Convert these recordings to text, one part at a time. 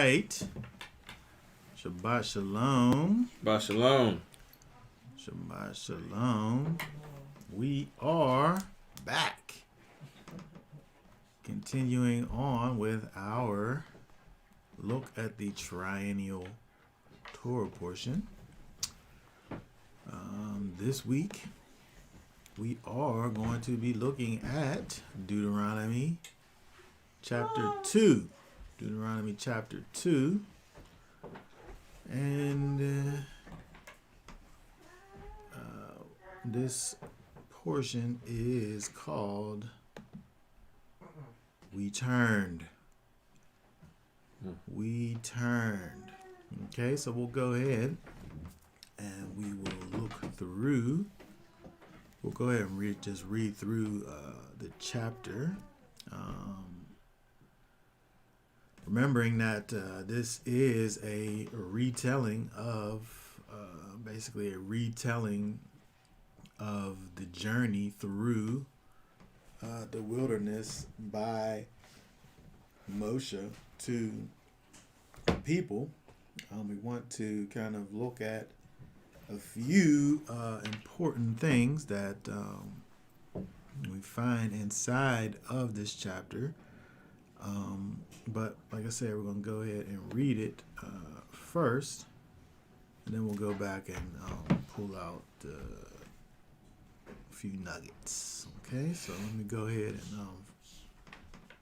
right. Shabbat shalom. Shabbat shalom. Shabbat shalom. We are back. Continuing on with our look at the triennial Torah portion. This week, we are going to be looking at Deuteronomy Chapter 2. Deuteronomy Chapter 2. And this portion is called We Turned. We Turned. Okay, so we'll go ahead and we will look through. We'll go ahead and read through the chapter. Remembering that this is a retelling of, basically a retelling of the journey through the wilderness by Moshe to people. We want to kind of look at a few important things that we find inside of this chapter. But like I said, we're going to go ahead and read it first, and then we'll go back and pull out a few nuggets. Okay, so let me go ahead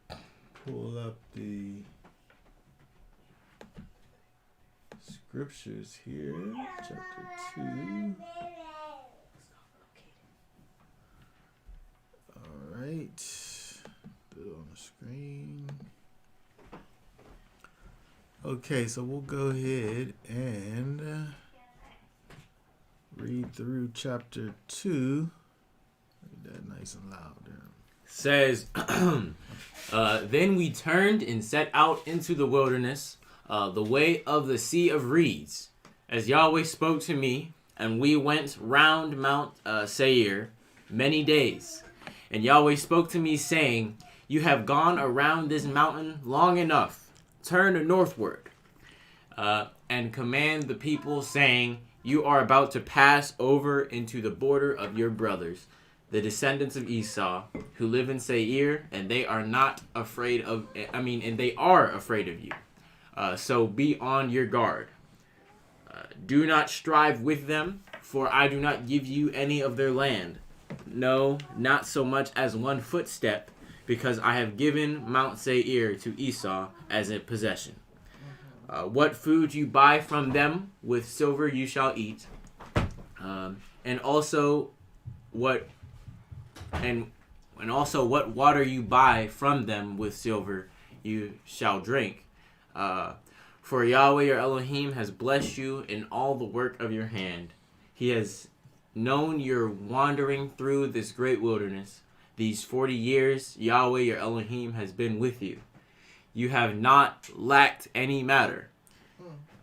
and pull up the scriptures here, chapter 2. All right, put it on the screen. Okay, so we'll go ahead and read through chapter 2. Make that nice and loud there. Says, then we turned and set out into the wilderness, the way of the Sea of Reeds, as Yahweh spoke to me, and we went round Mount Seir many days. And Yahweh spoke to me, saying, you have gone around this mountain long enough. Turn northward, and command the people, saying, you are about to pass over into the border of your brothers, the descendants of Esau, who live in Seir, and they are not afraid of, and they are afraid of you. So be on your guard. Do not strive with them, for I do not give you any of their land. No, not so much as one footstep, because I have given Mount Seir to Esau as a possession. What food you buy from them with silver you shall eat, and also what water you buy from them with silver you shall drink. For Yahweh your Elohim has blessed you in all the work of your hand. He has known your wandering through this great wilderness. These 40 years, Yahweh your Elohim has been with you. You have not lacked any matter.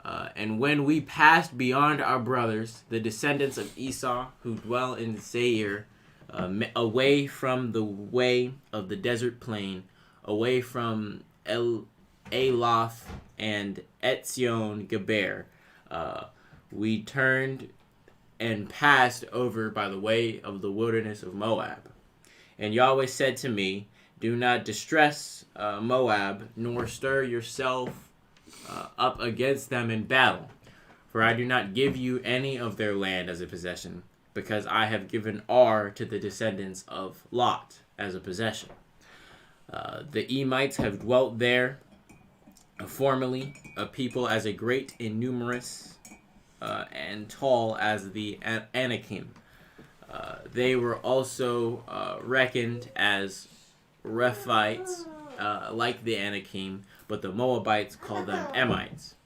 And when we passed beyond our brothers, the descendants of Esau, who dwell in Seir, away from the way of the desert plain, away from Elath and Etzion Geber, we turned and passed over by the way of the wilderness of Moab. And Yahweh said to me, do not distress Moab, nor stir yourself up against them in battle. For I do not give you any of their land as a possession, because I have given Ar to the descendants of Lot as a possession. The Emites have dwelt there formerly, a people as a great and numerous and tall as the Anakim. They were also reckoned as Rephites, like the Anakim, but the Moabites called them Emites.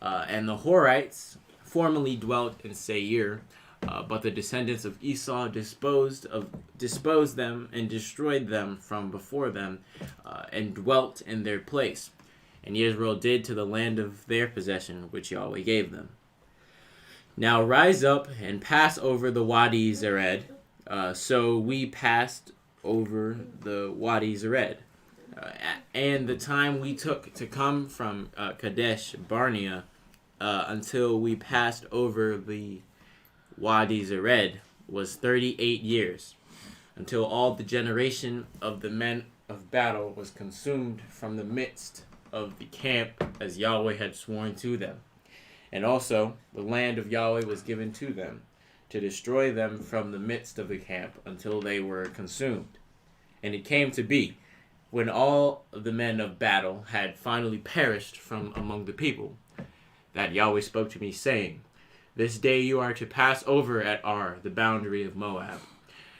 And the Horites formerly dwelt in Seir, but the descendants of Esau disposed them and destroyed them from before them, and dwelt in their place. And Israel did to the land of their possession, which Yahweh gave them. Now rise up and pass over the Wadi Zered. So we passed over the Wadi Zered. And the time we took to come from Kadesh Barnea until we passed over the Wadi Zered was 38 years, until all the generation of the men of battle was consumed from the midst of the camp, as Yahweh had sworn to them. And also the land of Yahweh was given to them, to destroy them from the midst of the camp until they were consumed. And it came to be, when all the men of battle had finally perished from among the people, that Yahweh spoke to me, saying, This day you are to pass over at Ar, the boundary of Moab.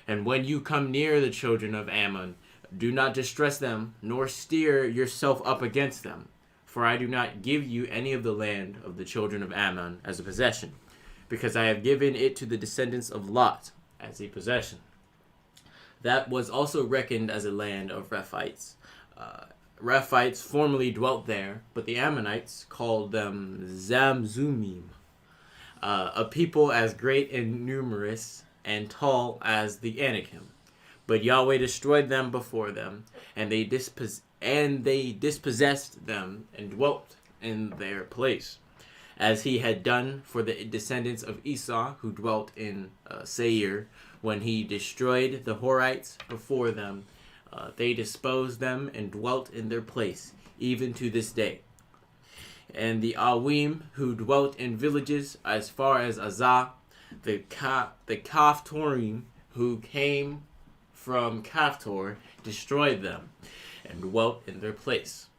And when you come near the children of Ammon, do not distress them, nor steer yourself up against them. For I do not give you any of the land of the children of Ammon as a possession, because I have given it to the descendants of Lot as a possession. That was also reckoned as a land of Rephites. Rephites formerly dwelt there, but the Ammonites called them Zamzumim, a people as great and numerous and tall as the Anakim. But Yahweh destroyed them before them, and they dispossessed them and dwelt in their place, as he had done for the descendants of Esau who dwelt in Seir. When he destroyed the Horites before them, they disposed them and dwelt in their place, even to this day. And the Awim who dwelt in villages as far as Azah, the Kaphtorim who came from Kaphtor, destroyed them and dwelt in their place.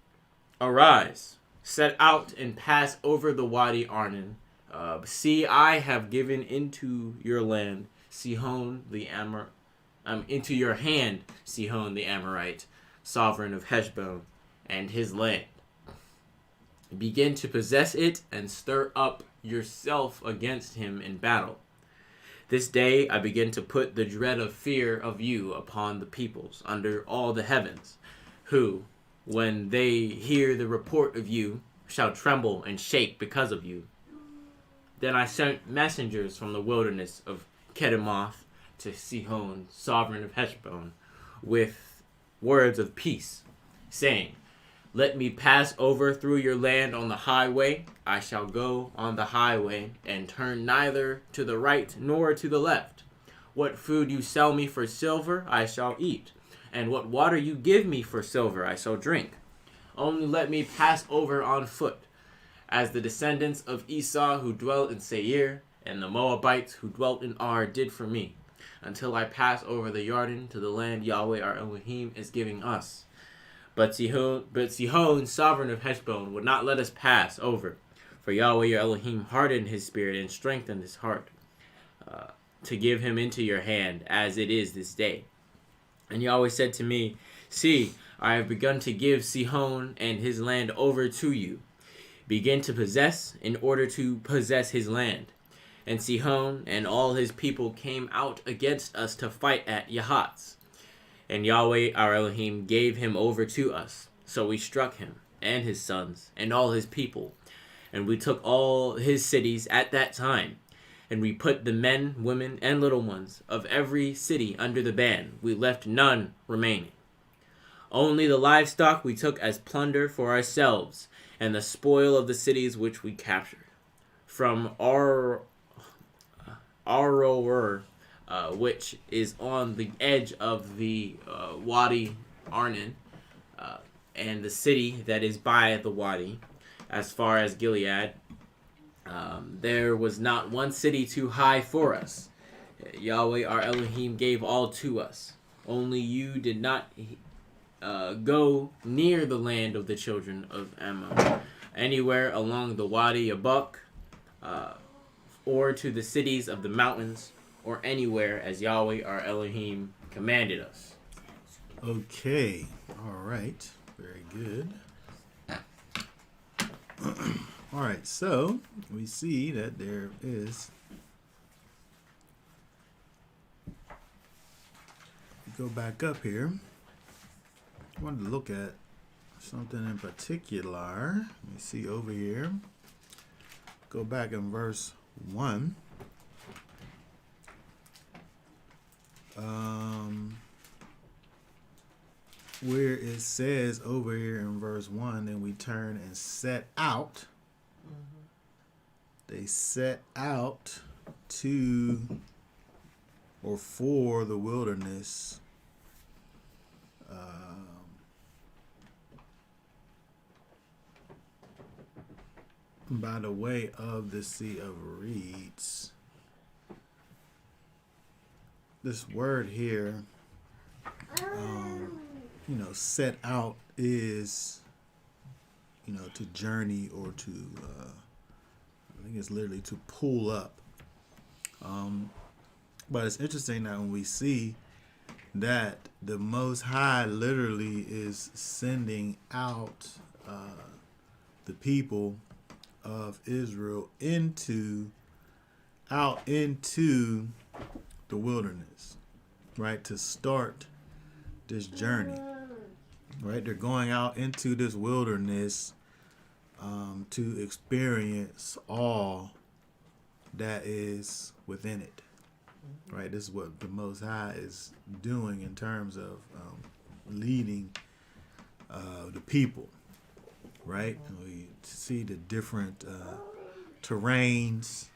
Arise, set out and pass over the Wadi Arnon. See, I have given into your land Sihon into your hand Sihon the Amorite, sovereign of Heshbon, and his land. Begin to possess it and stir up yourself against him in battle. This day I begin to put the dread of fear of you upon the peoples under all the heavens, who, when they hear the report of you, shall tremble and shake because of you. Then I sent messengers from the wilderness of Kedemoth to Sihon, sovereign of Heshbon, with words of peace, saying, Let me pass over through your land on the highway. I shall go on the highway, and turn neither to the right nor to the left. What food you sell me for silver, I shall eat, and what water you give me for silver, I shall drink. Only let me pass over on foot, as the descendants of Esau who dwelt in Seir, and the Moabites who dwelt in Ar did for me, until I pass over the Jordan to the land Yahweh our Elohim is giving us. But Sihon, sovereign of Heshbon, would not let us pass over, for Yahweh your Elohim hardened his spirit and strengthened his heart, to give him into your hand, as it is this day. And Yahweh said to me, See, I have begun to give Sihon and his land over to you. Begin to possess in order to possess his land. And Sihon and all his people came out against us to fight at Yahatz. And Yahweh our Elohim gave him over to us. So we struck him, and his sons, and all his people. And we took all his cities at that time. And we put the men, women, and little ones of every city under the ban. We left none remaining. Only the livestock we took as plunder for ourselves, and the spoil of the cities which we captured. From Aroer, which is on the edge of the Wadi Arnon, and the city that is by the Wadi, as far as Gilead, there was not one city too high for us. Yahweh our Elohim gave all to us. Only you did not go near the land of the children of Ammon, anywhere along the Wadi Abuk, or to the cities of the mountains, or anywhere as Yahweh our Elohim commanded us. Okay. All right. Very good. All right. So we see that there is. Go back up here. I wanted to look at something in particular. Let me see over here. Go back in verse 1. where it says over here in verse 1, then we turn and set out. They set out to or for the wilderness. By the way of the Sea of Reeds. This word here, set out is, to journey or to, I think it's literally to pull up. But it's interesting that when we see that the Most High literally is sending out the people of Israel out into the wilderness, right, to start this journey, right? They're going out into this wilderness to experience all that is within it, right? This is what the Most High is doing in terms of leading the people, right? And we see the different terrains,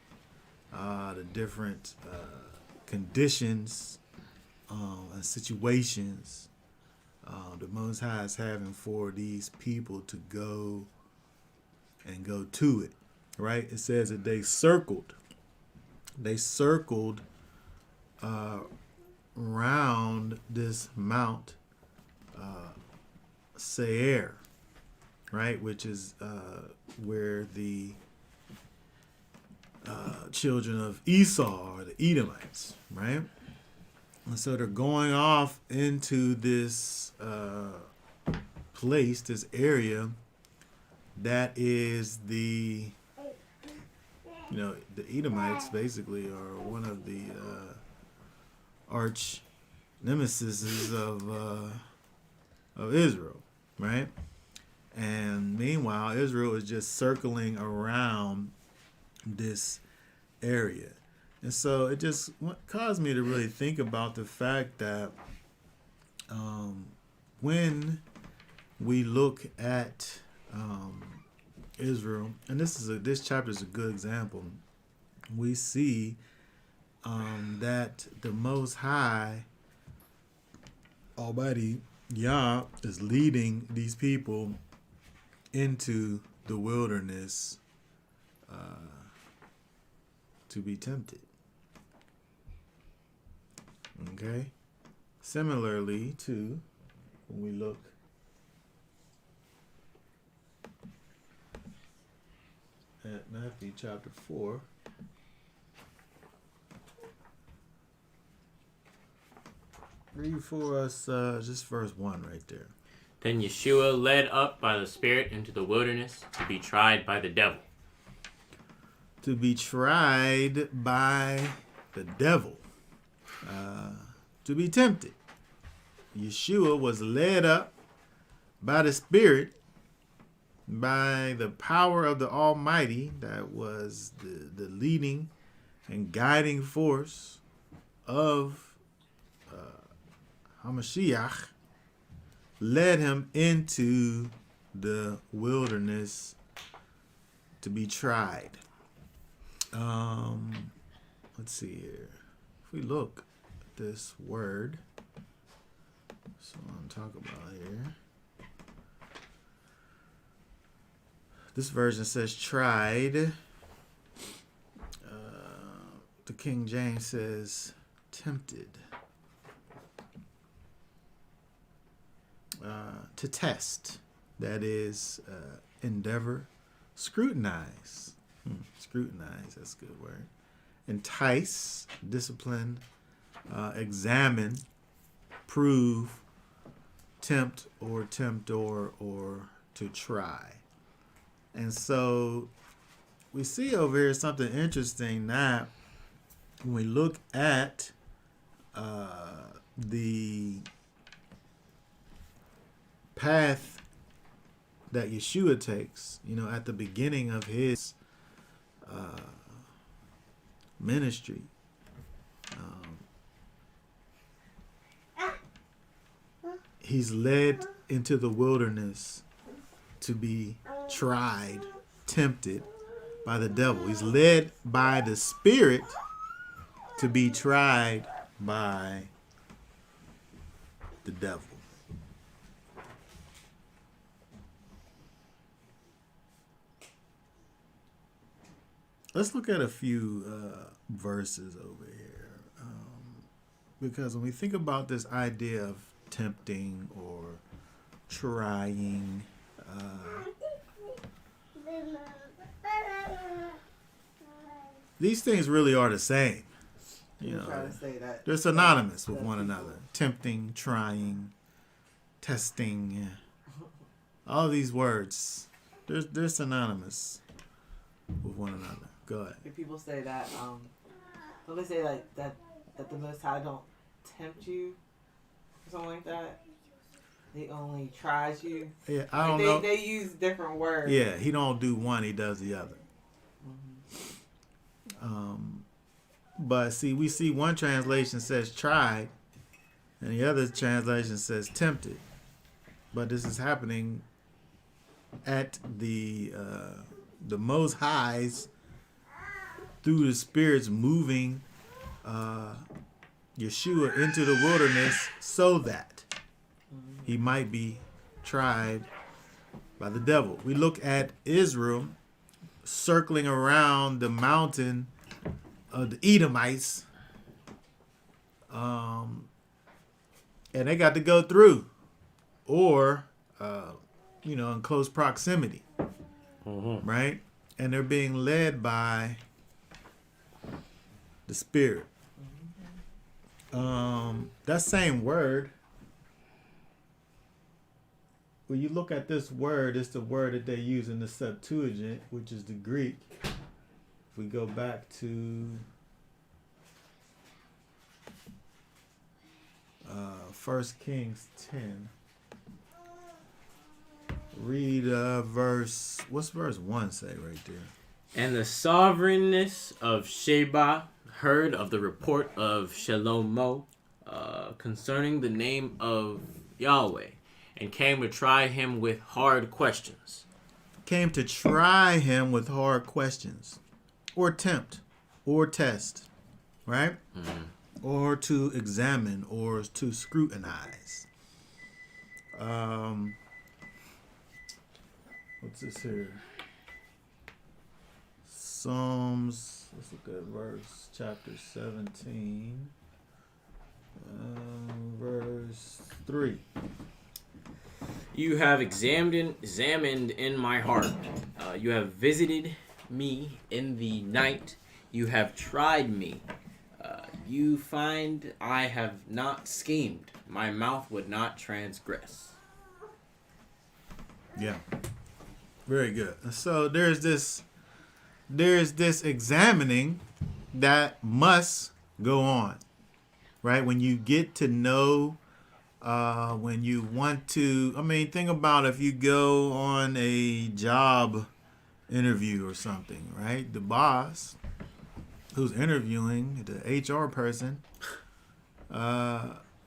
the different conditions and situations the Most High is having for these people to go to it, right? It says that they circled around this Mount Seir, right, which is where the children of Esau are the Edomites, right? And so they're going off into this place, this area that is the Edomites basically are one of the arch nemesis of Israel, right? And meanwhile, Israel is just circling around this area. And so it just caused me to really think about the fact that when we look at Israel, and this chapter is a good example, we see that the Most High, Almighty Yah, is leading these people into the wilderness to be tempted. Okay? Similarly to when we look at Matthew chapter 4. Read for us just verse 1 right there. Then Yeshua led up by the Spirit into the wilderness to be tried by the devil. To be tried by the devil. To be tempted. Yeshua was led up by the Spirit, by the power of the Almighty, that was the leading and guiding force of HaMashiach, led him into the wilderness to be tried. Let's see here. If we look at this word, so I'm talking about here. This version says tried. The King James says tempted. To test, that is endeavor, scrutinize. Scrutinize, that's a good word. Entice, discipline, examine, prove, tempt or to try. And so we see over here something interesting that when we look at the path that Yeshua takes, at the beginning of his ministry, He's led into the wilderness to be tried, tempted by the devil. He's led by the Spirit to be tried by the devil. Let's look at a few verses over here. Because when we think about this idea of tempting or trying, these things really are the same. You know, they're synonymous with one another. Tempting, trying, testing, all these words, they're synonymous with one another. Go ahead. If people say that, don't they say that the Most High don't tempt you or something like that? He only tries you. Yeah, I don't know. They use different words. Yeah, he don't do one, he does the other. But see, we see one translation says tried, and the other translation says tempted. But this is happening at the Most High's, through the Spirit's moving Yeshua into the wilderness so that he might be tried by the devil. We look at Israel circling around the mountain of the Edomites, and they got to go through, or in close proximity, right? And they're being led by the Spirit. That same word, when you look at this word, it's the word that they use in the Septuagint, which is the Greek. If we go back to 1 Kings 10, read what's verse 1 say right there? And the sovereignness of Sheba heard of the report of Shlomo concerning the name of Yahweh, and came to try him with hard questions. Came to try him with hard questions, or tempt, or test, right? Or to examine, or to scrutinize. What's this here? Psalms, let's look at verse chapter 17, verse 3. You have examined in my heart. You have visited me in the night. You have tried me. You find I have not schemed. My mouth would not transgress. Yeah. Very good. So there's this examining that must go on, right? When you get to know, when you want to, think about if you go on a job interview or something, right? The boss who's interviewing, the HR person,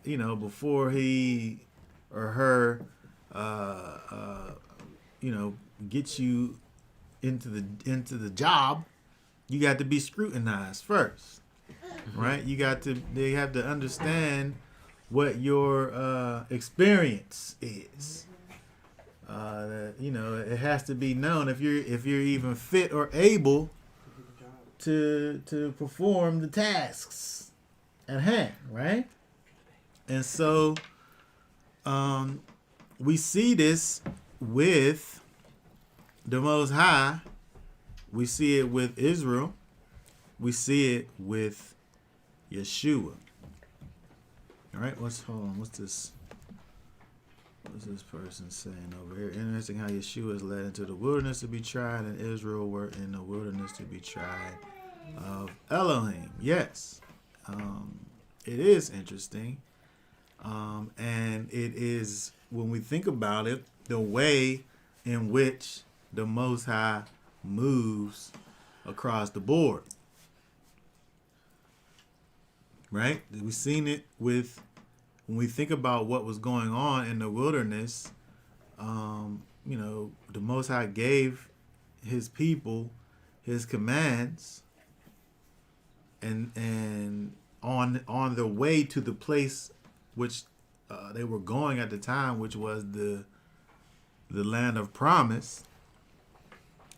before he or her, gets you into the job, you got to be scrutinized first, right? They have to understand what your experience is. It has to be known if you're even fit or able to perform the tasks at hand, right? And so we see this with the Most High. We see it with Israel. We see it with Yeshua. All right, what's this? What's this person saying over here? Interesting how Yeshua is led into the wilderness to be tried, and Israel were in the wilderness to be tried of Elohim. Yes, it is interesting, and it is, when we think about it, the way in which the Most High moves across the board. Right? We've seen it with when we think about what was going on in the wilderness, the Most High gave his people his commands, and on the way to the place which they were going at the time, which was the land of promise.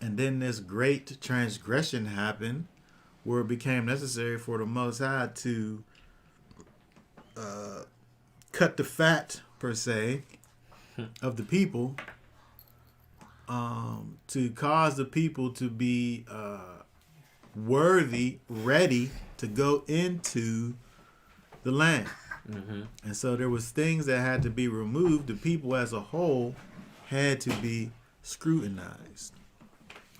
And then this great transgression happened, where it became necessary for the Most High to cut the fat, per se, of the people, to cause the people to be worthy, ready to go into the land. Mm-hmm. And so there was things that had to be removed. The people as a whole had to be scrutinized.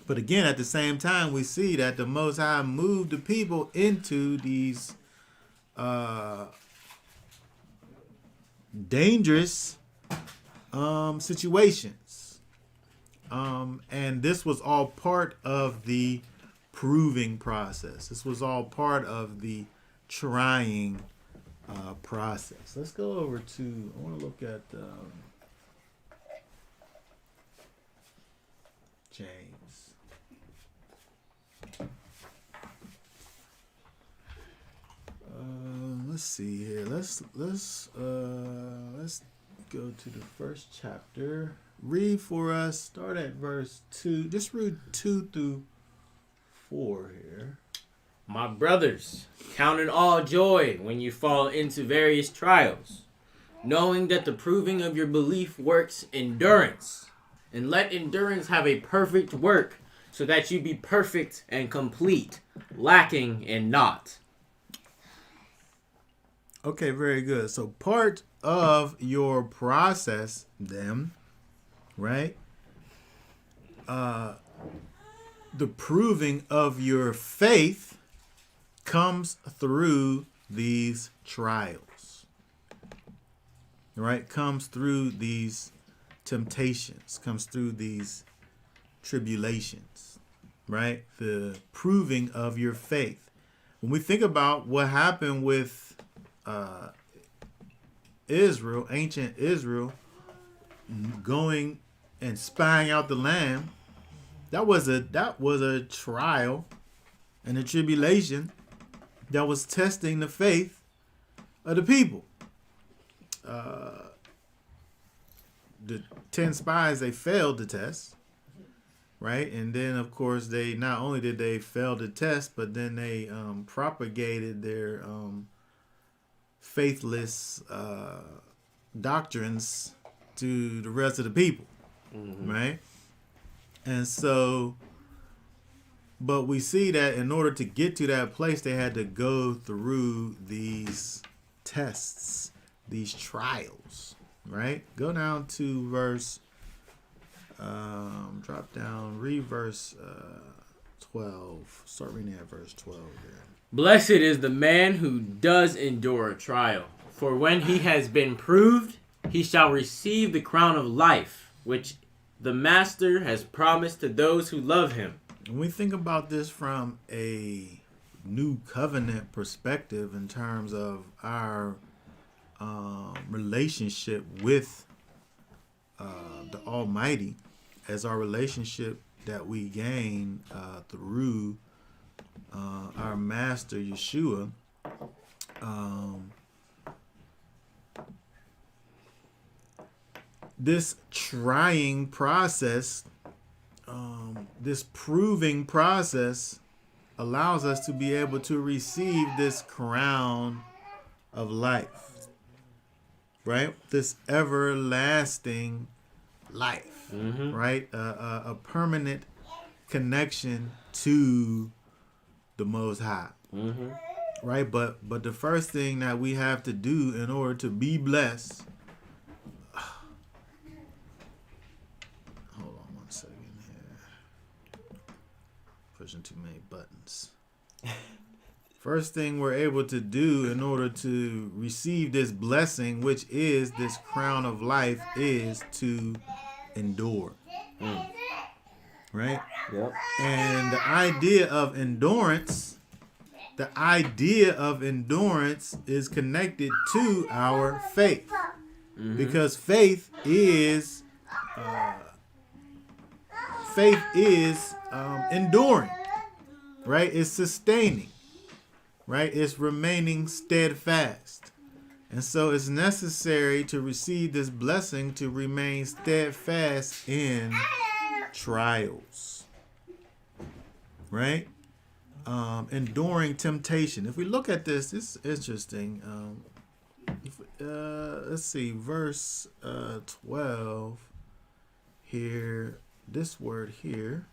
But again, at the same time, we see that the Most High moved the people into these dangerous situations. And this was all part of the proving process. This was all part of the trying process. Let's go over to, I want to look at James. Let's see here. Let's go to the first chapter. Read for us. Start at verse 2. Just read 2 through 4 here. My brothers, count it all joy when you fall into various trials, knowing that the proving of your belief works endurance. And let endurance have a perfect work, so that you be perfect and complete, lacking in naught. Okay, very good. So part of your process, then, right? The proving of your faith comes through these trials, right? Comes through these temptations, comes through these tribulations, right? The proving of your faith. When we think about what happened with Israel, ancient Israel, going and spying out the land, that was a trial and a tribulation that was testing the faith of the people. The 10 spies, they failed the test, right? And then, of course, they not only did they fail the test, but then they propagated their faithless doctrines to the rest of the people, right? And so, but we see that in order to get to that place, they had to go through these tests, these trials, right? Go down to verse, drop down, read verse 12. Start reading at verse 12 there. Blessed is the man who does endure a trial, for when he has been proved, he shall receive the crown of life, which the Master has promised to those who love him. When we think about this from a new covenant perspective in terms of our relationship with the Almighty, as our relationship that we gain through our Master Yeshua, this trying process, this proving process, allows us to be able to receive this crown of life, right? This everlasting life, right? A permanent connection to the Most High, right? But the first thing that we have to do in order to be blessed, hold on one second here, pushing too many buttons. First thing we're able to do in order to receive this blessing, which is this crown of life, is to endure. Right? Yep. And the idea of endurance the idea of endurance is connected to our faith, because faith is enduring, right? It's sustaining, right? It's remaining steadfast. And so it's necessary to receive this blessing to remain steadfast in trials, right? Enduring temptation. If we look at this, it's interesting. Let's see, verse 12 here. This word here,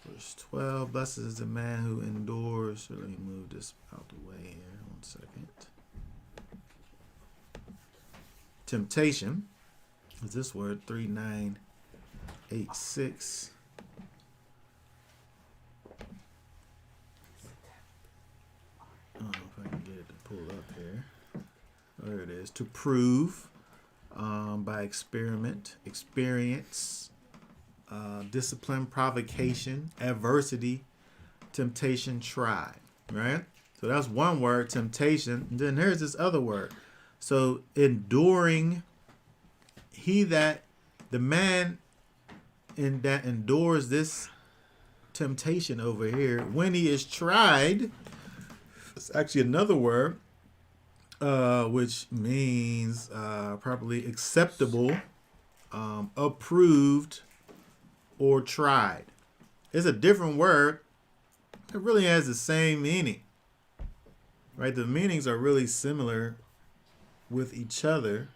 verse 12. Blessed is the man who endures. So let me move this out the way here. 1 second. Temptation is this word 3986. I don't know if I can get it to pull up here. There it is. To prove by experience, discipline, provocation, adversity, temptation, try. Right? So that's one word, temptation. And then here's this other word. So enduring, the man that endures this temptation over here, when he is tried, it's actually another word, which means properly acceptable, approved, or tried. It's a different word. It really has the same meaning, right? The meanings are really similar with each other.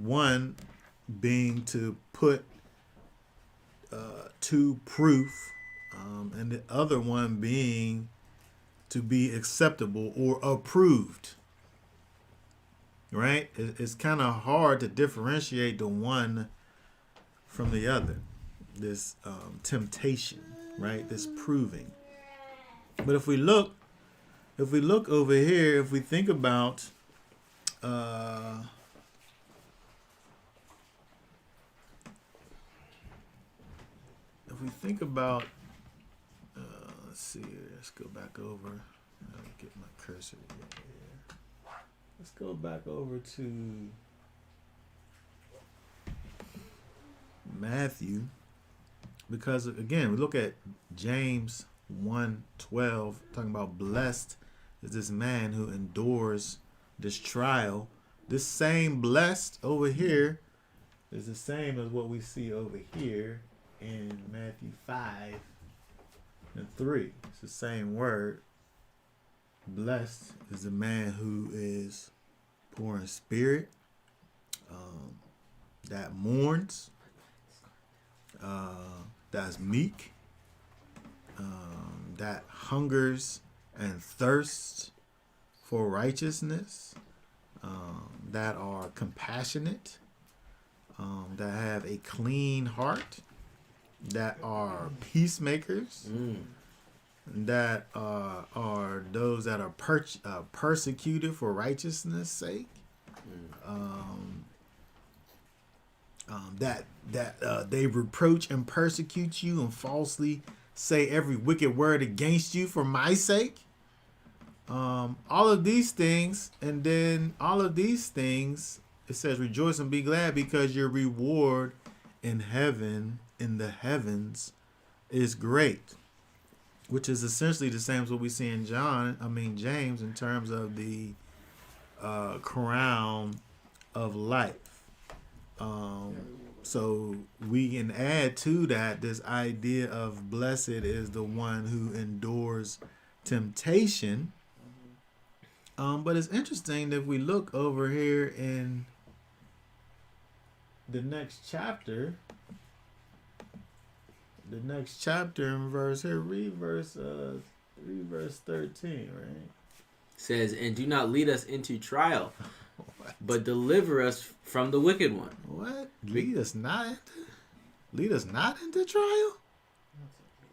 One being to put to proof, and the other one being to be acceptable or approved. Right? It's kind of hard to differentiate the one from the other. This temptation, right? This proving. But if we look over here, if we think about let's see here. Let's go back over. Let me get my cursor here. Let's go back over to Matthew, because again, we look at James 1:12, talking about blessed is this man who endures this trial. This same blessed over here is the same as what we see over here in Matthew 5:3. It's the same word. Blessed is the man who is poor in spirit, that mourns, that's meek, that hungers and thirsts for righteousness, that are compassionate, that have a clean heart, that are peacemakers, that are those that are persecuted for righteousness' sake, that they reproach and persecute you and falsely say every wicked word against you for my sake. All of these things, and then all of these things, it says, rejoice and be glad, because your reward in heaven, in the heavens, is great. Which is essentially the same as what we see in James, in terms of the crown of life. So we can add to that this idea of blessed is the one who endures temptation. But it's interesting that if we look over here in the next chapter in verse here, read verse 13, right? Says, and do not lead us into trial, but deliver us from the wicked one. What? Lead us not into trial?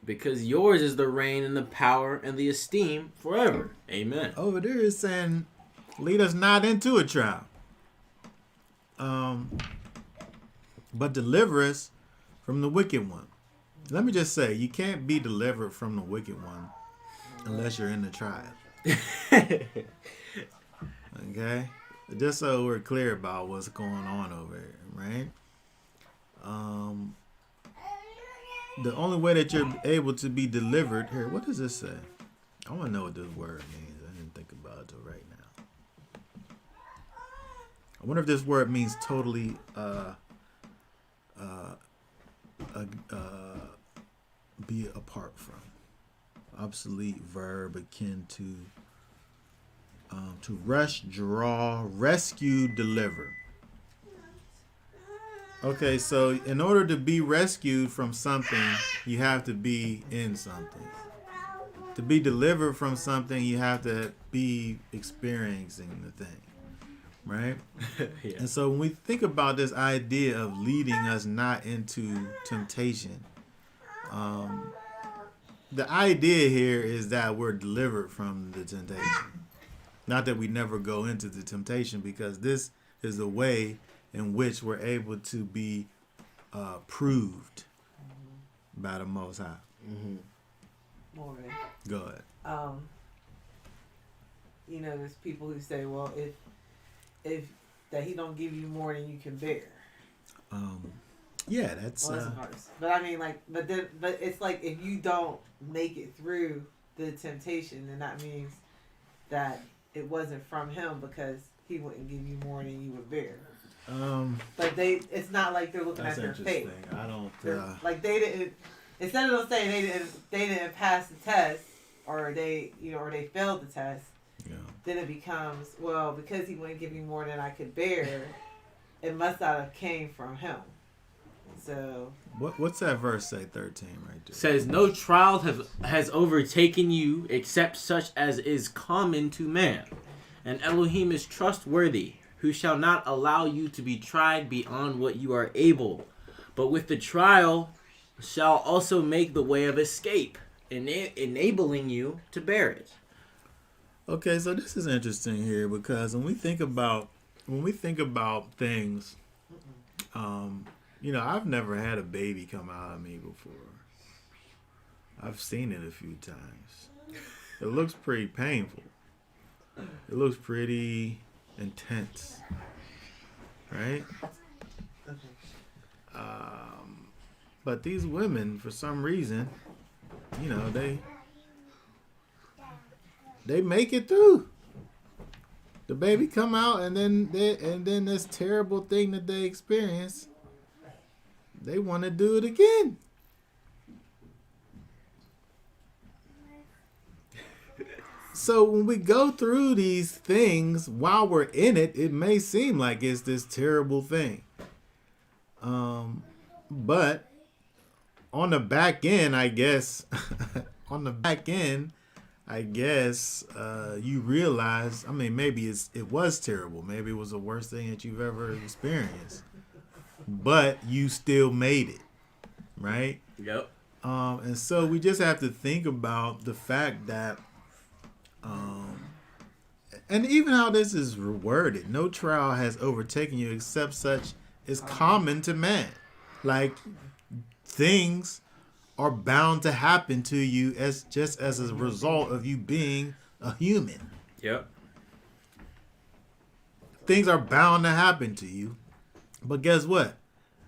Because yours is the reign and the power and the esteem forever. Amen. Over there is saying, lead us not into a trial. But deliver us from the wicked one. Let me just say, you can't be delivered from the wicked one unless you're in the trial. Okay? Just so we're clear about what's going on over here, right? The only way that you're able to be delivered here, what does this say? I want to know what this word means. I didn't think about it till right now. I wonder if this word means totally be apart from. Obsolete verb akin to rush, draw, rescue, deliver. Okay, so in order to be rescued from something, you have to be in something. To be delivered from something, you have to be experiencing the thing, right? Yeah. And so when we think about this idea of leading us not into temptation, the idea here is that we're delivered from the temptation. Not that we never go into the temptation, because this is the way in which we're able to be proved by the Most High. Mm-hmm. Morning. Go ahead. There's people who say, well, if that he don't give you more than you can bear. Yeah, that's. Well, that's a verse. But I mean, but it's like if you don't make it through the temptation, then that means that it wasn't from him, because he wouldn't give you more than you would bear. But it's not like they're looking at their faith. I don't. Like they didn't. Instead of saying they didn't pass the test, or they failed the test. Yeah. Then it becomes, well, because he wouldn't give me more than I could bear, it must not have came from him. So What's that verse say? 13 right there. Says, no trial has overtaken you except such as is common to man. And Elohim is trustworthy, who shall not allow you to be tried beyond what you are able, but with the trial shall also make the way of escape, enabling you to bear it. Okay, so this is interesting here, because when we think about things, I've never had a baby come out of me before. I've seen it a few times. It looks pretty painful. It looks pretty intense, right? But these women, for some reason, they make it through. The baby come out, and then this terrible thing that they experience, they want to do it again. So when we go through these things, while we're in it, it may seem like it's this terrible thing. But on the back end, I guess, you realize, maybe it was terrible. Maybe it was the worst thing that you've ever experienced. But you still made it, right? Yep. And so we just have to think about the fact that, and even how this is worded, no trial has overtaken you except such is common to man. Like, things are bound to happen to you as a result of you being a human. Yep. Things are bound to happen to you. But guess what?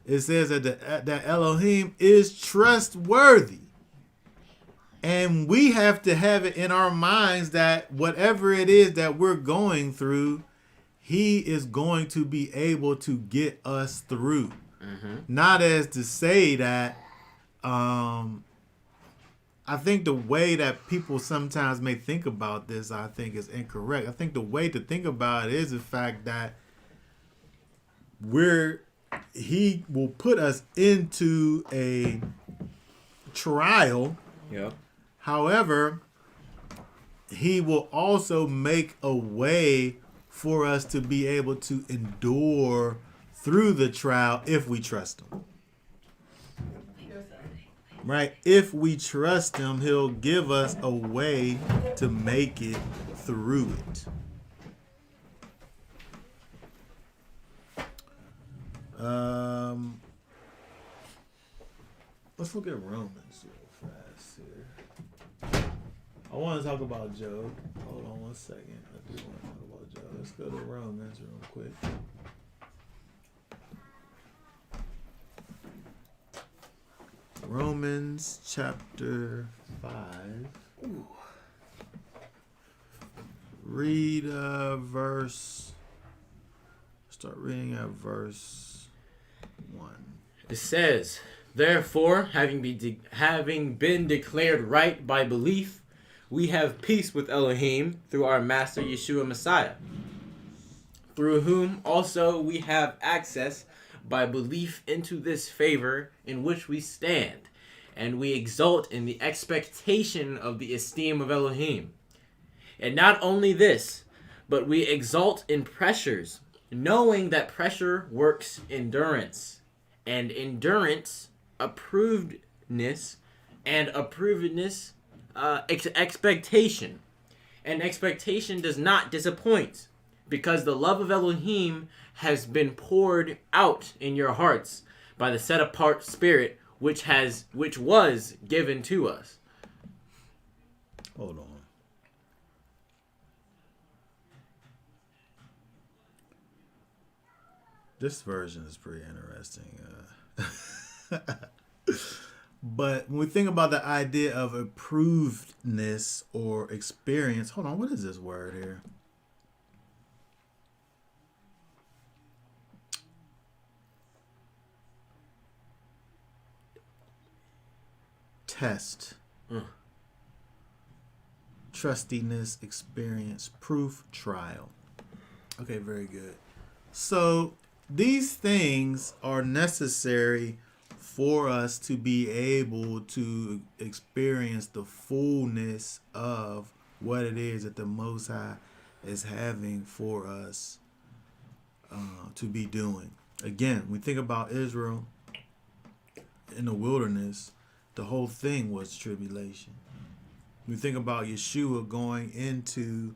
It says that Elohim is trustworthy. And we have to have it in our minds that whatever it is that we're going through, he is going to be able to get us through. Mm-hmm. Not as to say that, I think the way that people sometimes may think about this, I think is incorrect. I think the way to think about it is the fact that he will put us into a trial. Yep. However, he will also make a way for us to be able to endure through the trial if we trust him. Right? If we trust him, he'll give us a way to make it through it. Let's look at Romans real fast here. I want to talk about Job. Hold on 1 second. I do want to talk about Job. Let's go to Romans real quick. Romans chapter 5. Ooh. Read verse. Start reading at verse 1. It says, "Therefore, having been declared right by belief, we have peace with Elohim through our Master Yeshua Messiah, through whom also we have access by belief into this favor in which we stand, and we exult in the expectation of the esteem of Elohim. And not only this, but we exult in pressures, knowing that pressure works endurance, and endurance approvedness, and approvedness expectation. And expectation does not disappoint, because the love of Elohim has been poured out in your hearts by the set apart Spirit which was given to us." Hold on. This version is pretty interesting. But when we think about the idea of approvedness or experience, hold on, what is this word here? Test. Trustiness, experience, proof, trial. Okay, very good. So these things are necessary for us to be able to experience the fullness of what it is that the Most High is having for us to be doing. Again, we think about Israel in the wilderness, the whole thing was tribulation. We think about Yeshua going into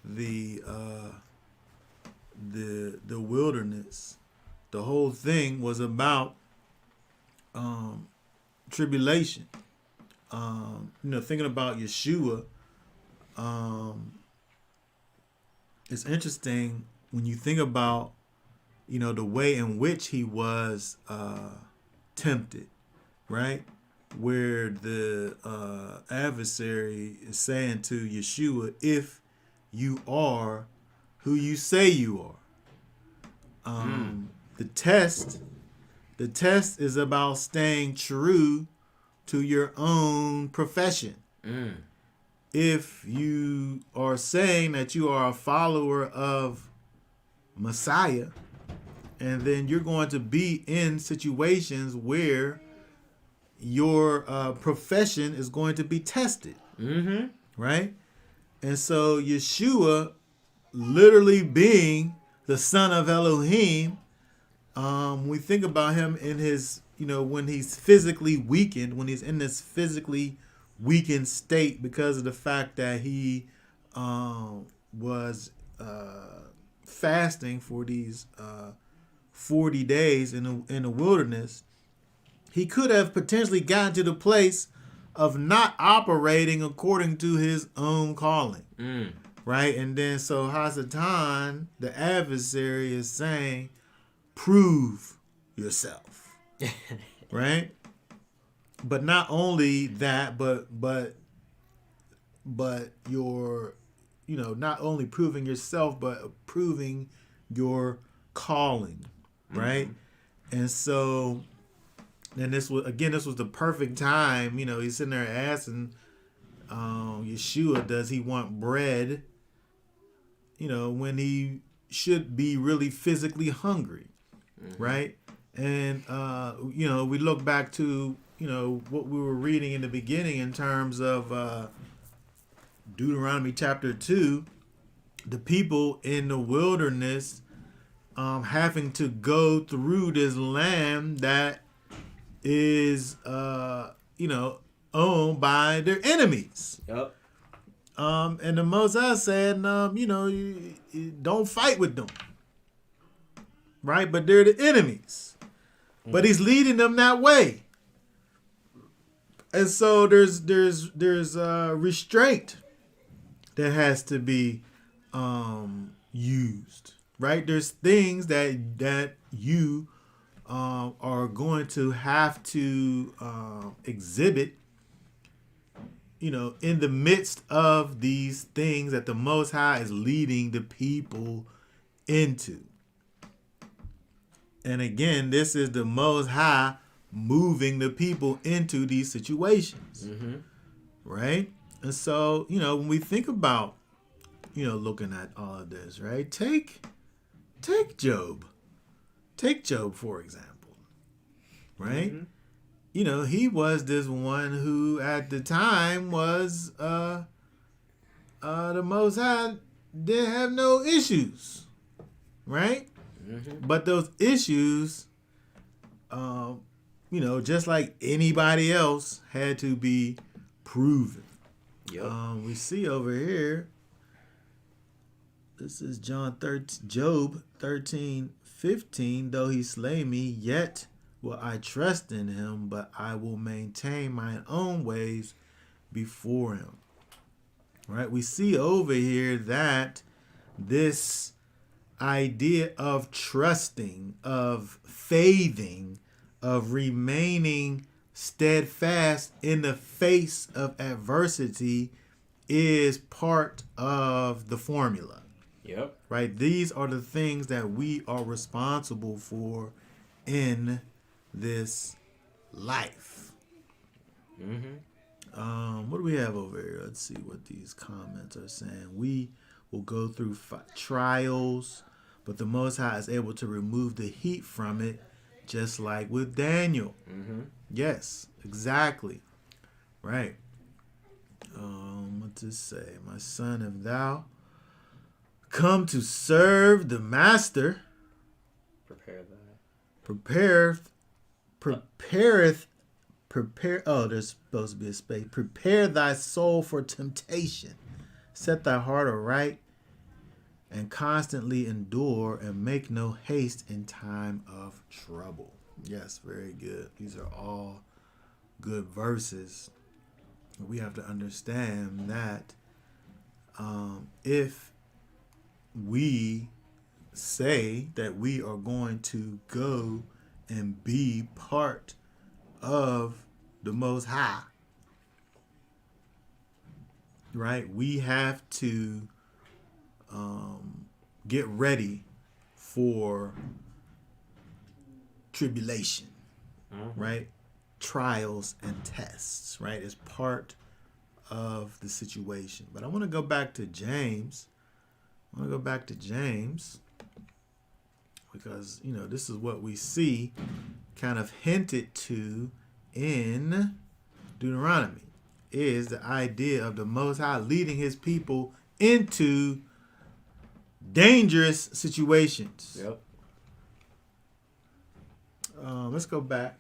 the wilderness. The whole thing was about tribulation. Thinking about Yeshua, it's interesting when you think about, the way in which he was tempted, right? Where the adversary is saying to Yeshua, if you are who you say you are. The test is about staying true to your own profession. If you are saying that you are a follower of Messiah, and then you're going to be in situations where your profession is going to be tested. Right? And so Yeshua, literally being the son of Elohim, we think about him in his, when he's physically weakened, when he's in this physically weakened state because of the fact that he was fasting for these 40 days in the wilderness. He could have potentially gotten to the place of not operating according to his own calling. Right? And then so Hasatan, the adversary, is saying, prove yourself. Right? But not only that, but your, not only proving yourself, but proving your calling. Right? And so, and this was the perfect time. He's sitting there asking Yeshua, does he want bread? When he should be really physically hungry, right? And we look back to what we were reading in the beginning in terms of Deuteronomy Chapter 2, the people in the wilderness having to go through this land that is owned by their enemies. Yep. And the Moses said, you don't fight with them. Right? But they're the enemies. But he's leading them that way. And so there's restraint that has to be used, right? There's things that you are going to have to exhibit, in the midst of these things that the Most High is leading the people into. And again, this is the Most High moving the people into these situations, right? And so, when we think about, looking at all of this, right? Take Job. Take Job, for example, right? He was this one who at the time was the Most High didn't have no issues, right? But those issues, just like anybody else, had to be proven. Yep. We see over here, this is Job 13:15. Though he slay me, yet will I trust in him, but I will maintain mine own ways before him. Right? We see over here that this idea of trusting, of faithing, of remaining steadfast in the face of adversity is part of the formula. Yep. Right? These are the things that we are responsible for in this life. What do we have over here? Let's see what these comments are saying. We will go through trials, but the Most High is able to remove the heat from it, just like with Daniel. Yes, exactly. Right. What to say? My son, if thou come to serve the master, there's supposed to be a space. Prepare thy soul for temptation. Set thy heart aright and constantly endure and make no haste in time of trouble. Yes, very good. These are all good verses. We have to understand that if we say that we are going to go and be part of the Most High, right? We have to get ready for tribulation, right? Trials and tests, right? Is part of the situation. But I want to go back to James. Because, this is what we see kind of hinted to in Deuteronomy, is the idea of the Most High leading his people into dangerous situations. Yep. Let's go back.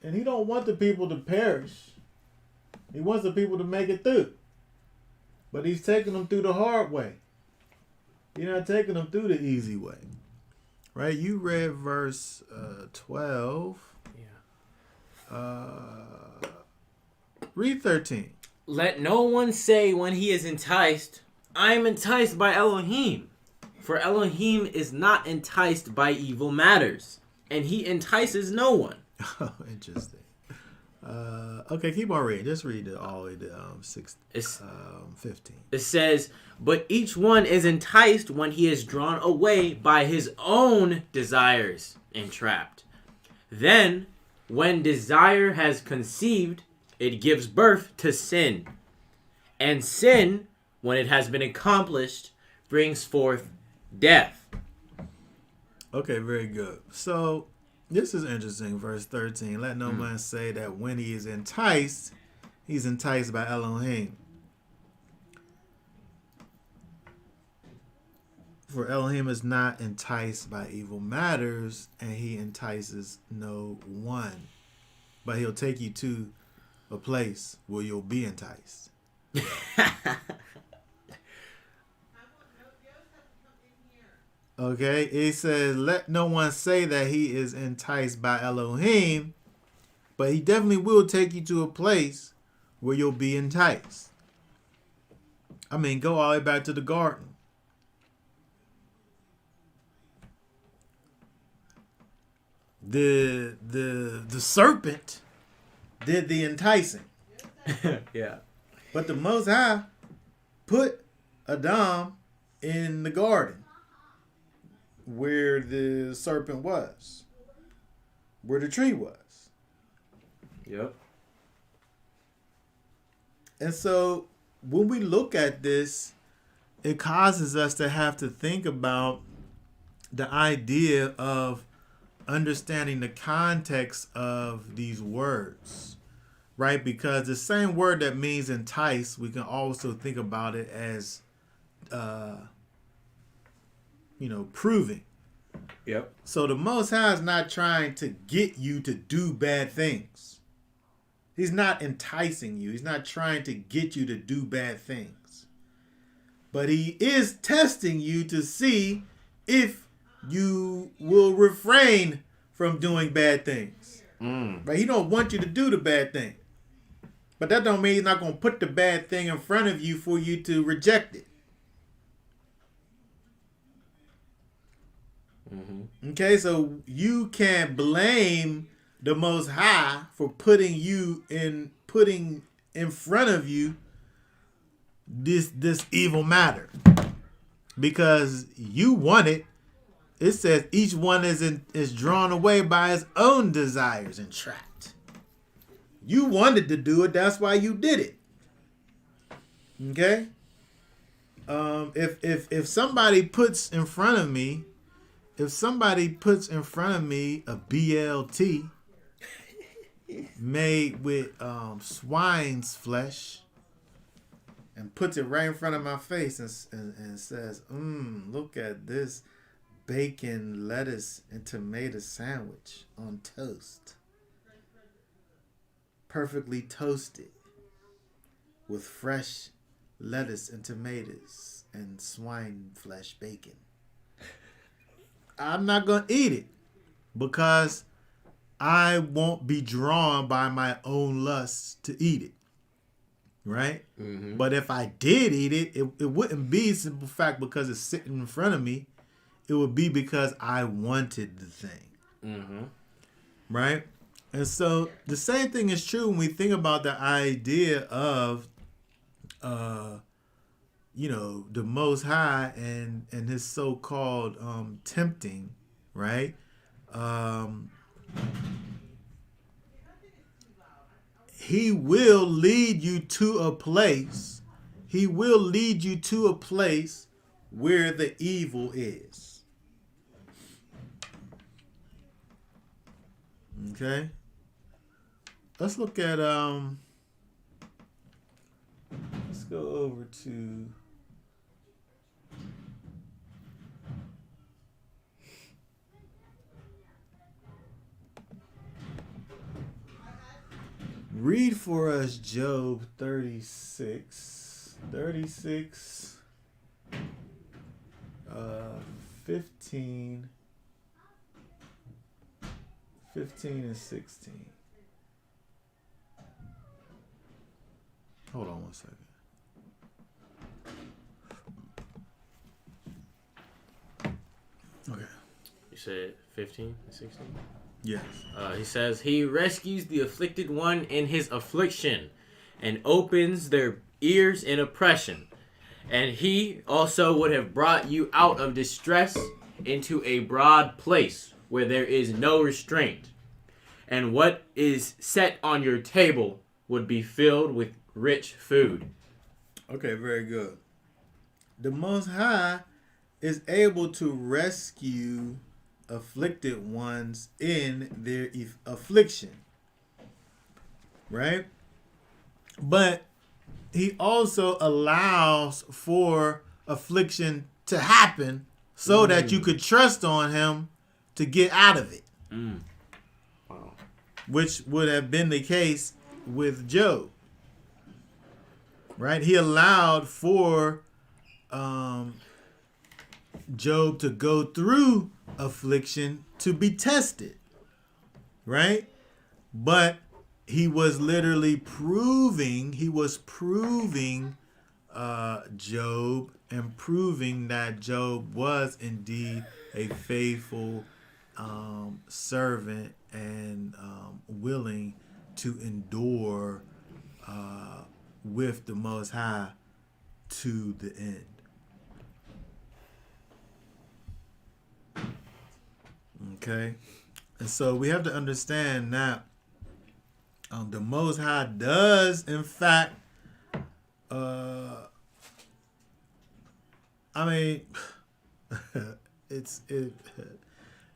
And he don't want the people to perish. He wants the people to make it through. But he's taking them through the hard way. He's not taking them through the easy way. Right? You read verse 12. Yeah. Read 13. Let no one say when he is enticed, I am enticed by Elohim. For Elohim is not enticed by evil matters, and he entices no one. Oh, interesting. Okay, keep on reading. Just read it all the way to 15. It says, but each one is enticed when he is drawn away by his own desires, entrapped. Then, when desire has conceived, it gives birth to sin. And sin, when it has been accomplished, brings forth death. Okay, very good. So, this is interesting. Verse 13. Let no man say that when he is enticed, he's enticed by Elohim. For Elohim is not enticed by evil matters, and he entices no one. But he'll take you to a place where you'll be enticed. Okay, it says, let no one say that he is enticed by Elohim, but he definitely will take you to a place where you'll be enticed. I mean, go all the way back to the garden. The serpent did the enticing. Yeah. But the Most High put Adam in the garden where the serpent was, where the tree was. Yep. And so when we look at this, it causes us to have to think about the idea of understanding the context of these words, right? Because the same word that means entice, we can also think about it as, proving. Yep. So the Most High is not trying to get you to do bad things. He's not enticing you. He's not trying to get you to do bad things. But he is testing you to see if you will refrain from doing bad things. Right? He don't want you to do the bad thing. But that don't mean he's not going to put the bad thing in front of you for you to reject it. Mm-hmm. Okay, so you can't blame the Most High for putting in front of you this evil matter, because you want it. It says each one is drawn away by his own desires and trapped. You wanted to do it, that's why you did it. Okay? If somebody puts in front of me a BLT made with swine's flesh and puts it right in front of my face and says, look at this bacon, lettuce, and tomato sandwich on toast. Perfectly toasted with fresh lettuce and tomatoes and swine flesh bacon. I'm not going to eat it because I won't be drawn by my own lust to eat it. Right? Mm-hmm. But if I did eat it, it wouldn't be a simple fact because it's sitting in front of me. It would be because I wanted the thing. Mm-hmm. Right? And so the same thing is true when we think about the idea of, the Most High and his so-called tempting, right? He will lead you to a place. He will lead you to a place where the evil is. Okay? Let's look at let's go over to read for us Job 36 15 and 16. Hold on one second. Okay. You said 15 and 16? Yes. He says, he rescues the afflicted one in his affliction and opens their ears in oppression. And he also would have brought you out of distress into a broad place where there is no restraint. And what is set on your table would be filled with rich food. Okay, very good. The Most High is able to rescue afflicted ones in their affliction. Right? But he also allows for affliction to happen so that you could trust on him to get out of it. Wow. Which would have been the case with Job. Right? He allowed for Job to go through affliction to be tested, right? But he was literally proving Job and proving that Job was indeed a faithful servant and willing to endure with the Most High to the end. Okay, and so we have to understand that the Most High does, in fact, I mean, it's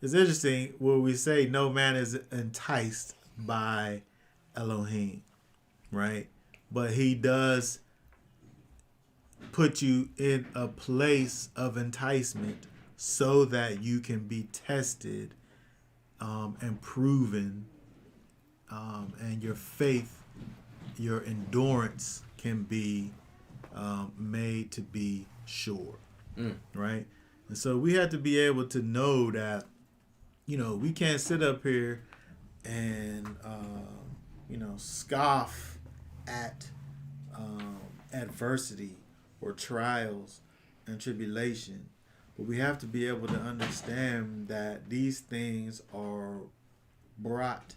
interesting where we say no man is enticed by Elohim, right? But he does put you in a place of enticement so that you can be tested and proven, and your faith, your endurance can be made to be sure, right? And so we have to be able to know that, we can't sit up here and, scoff at adversity or trials and tribulation. But we have to be able to understand that these things are brought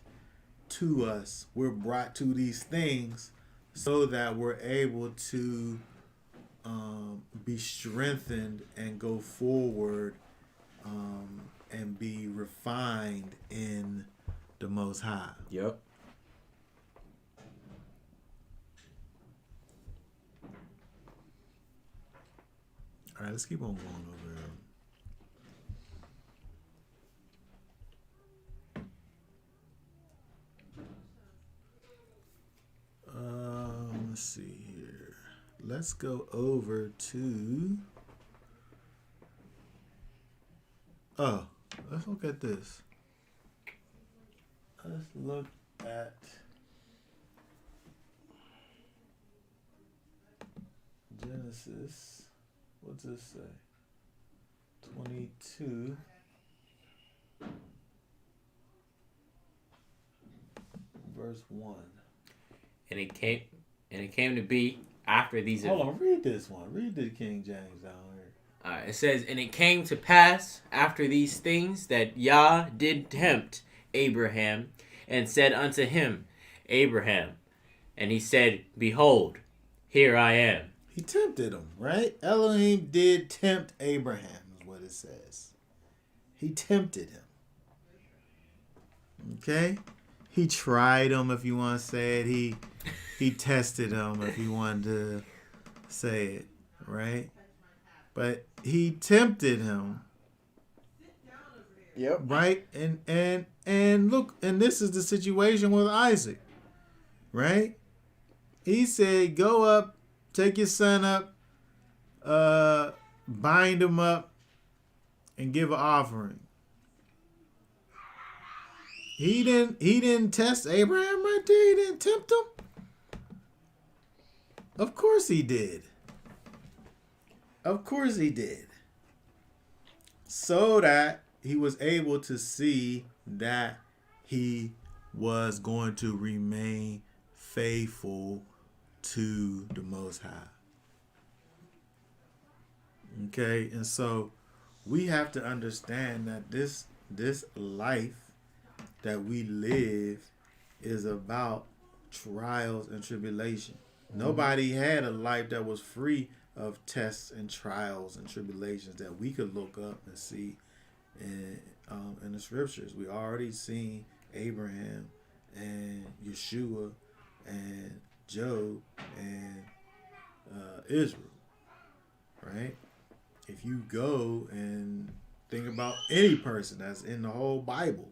to us. We're brought to these things so that we're able to be strengthened and go forward and be refined in the Most High. Yep. All right, let's keep on going over here. Let's see here. Let's go over to. Oh, let's look at this. Let's look at Genesis. What's this say? 22. Verse 1. And it came to be after these. Hold on, read this one. Read the King James down here. It says, and it came to pass after these things that Yah did tempt Abraham, and said unto him, Abraham. And he said, Behold, here I am. He tempted him, right? Elohim did tempt Abraham, is what it says. He tempted him. Okay? He tried him, if you want to say it. He tested him, if you wanted to say it, right? But he tempted him. Yep. Right? And look, and this is the situation with Isaac. Right? He said, go up, take your son up, bind him up, and give an offering. He didn't test Abraham right there. He didn't tempt him. Of course he did. Of course he did. So that he was able to see that he was going to remain faithful to the Most High. Okay, and so we have to understand that this life that we live is about trials and tribulation. Nobody had a life that was free of tests and trials and tribulations that we could look up and see in the scriptures. We already seen Abraham and Yeshua and Job and Israel, right? If you go and think about any person that's in the whole Bible,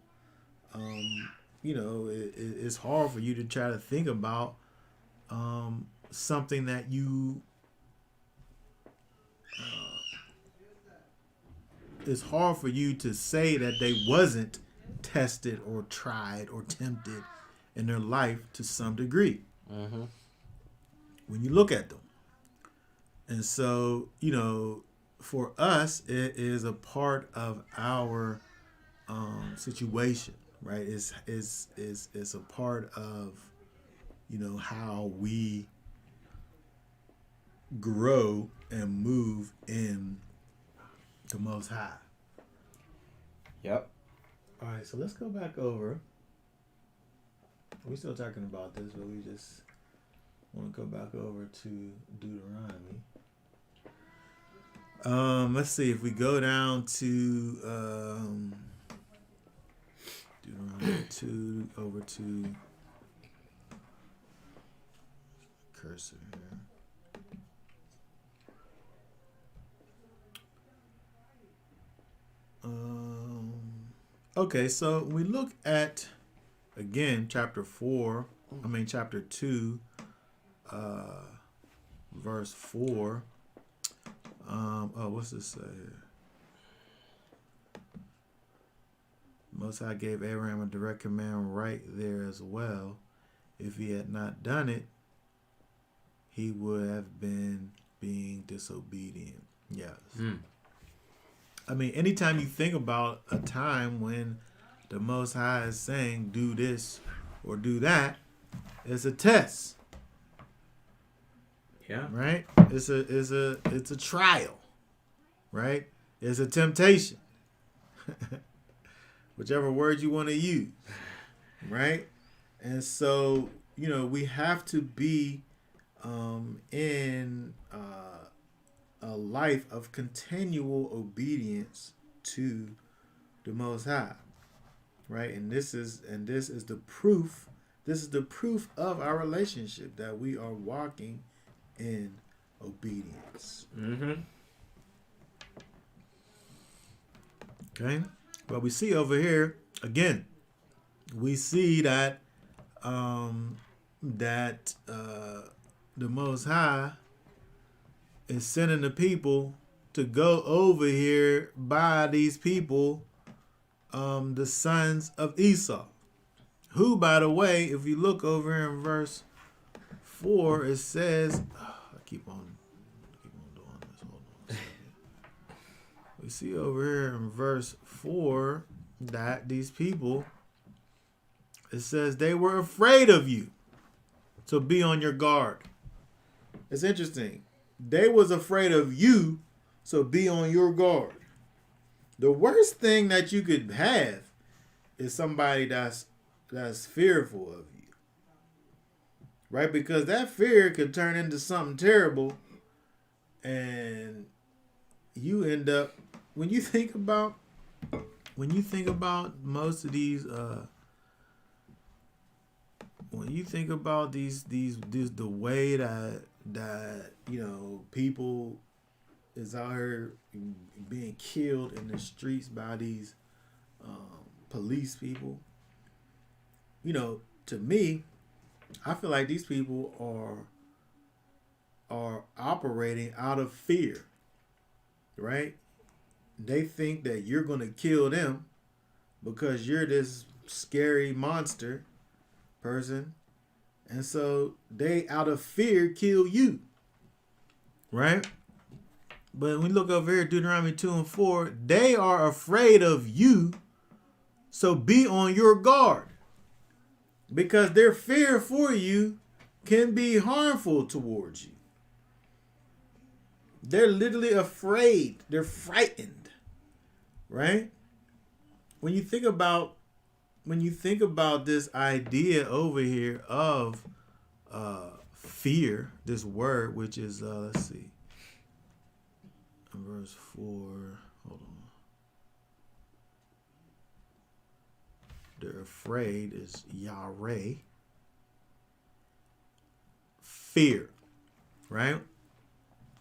it's hard for you to try to think about something that you it's hard for you to say that they wasn't tested or tried or tempted in their life to some degree. When you look at them. And so, for us, it is a part of our situation, right? It's a part of, how we grow and move in the Most High. Yep. All right, so let's go back over. We're still talking about this, but we just want to go back over to Deuteronomy. Let's see if we go down to Deuteronomy 2 over to cursor here. Okay, so we look at again chapter 2, verse 4. What's this say here? Most High gave Abraham a direct command right there as well. If he had not done it, he would have been being disobedient. Yes. I mean, anytime you think about a time when the Most High is saying, do this or do that, it's a test. Yeah. Right? It's a trial. Right? It's a temptation. Whichever word you want to use. Right? And so, we have to be in a life of continual obedience to the Most High. Right? And this is the proof. This is the proof of our relationship, that we are walking in obedience. Mm-hmm. Okay? But we see over here, again, we see that the Most High is sending the people to go over here by these people, the sons of Esau, who, by the way, if you look over here in verse 4, it says, I keep on doing this. Hold on a second. We see over here in verse 4 that these people, it says they were afraid of you, so be on your guard. It's interesting. They was afraid of you, so be on your guard. The worst thing that you could have is somebody that's fearful of you. Right? Because that fear could turn into something terrible, and you end up, when you think about most of these the way that people is out here being killed in the streets by these police people, to me, I feel like these people are operating out of fear, right? They think that you're going to kill them because you're this scary monster person. And so they, out of fear, kill you, right? But when we look over here, Deuteronomy 2 and 4, they are afraid of you, so be on your guard. Because their fear for you can be harmful towards you. They're literally afraid. They're frightened. Right? When you think about this idea over here of fear, this word, which is let's see. Verse 4. Hold on. They're afraid is Yahweh. Fear. Right?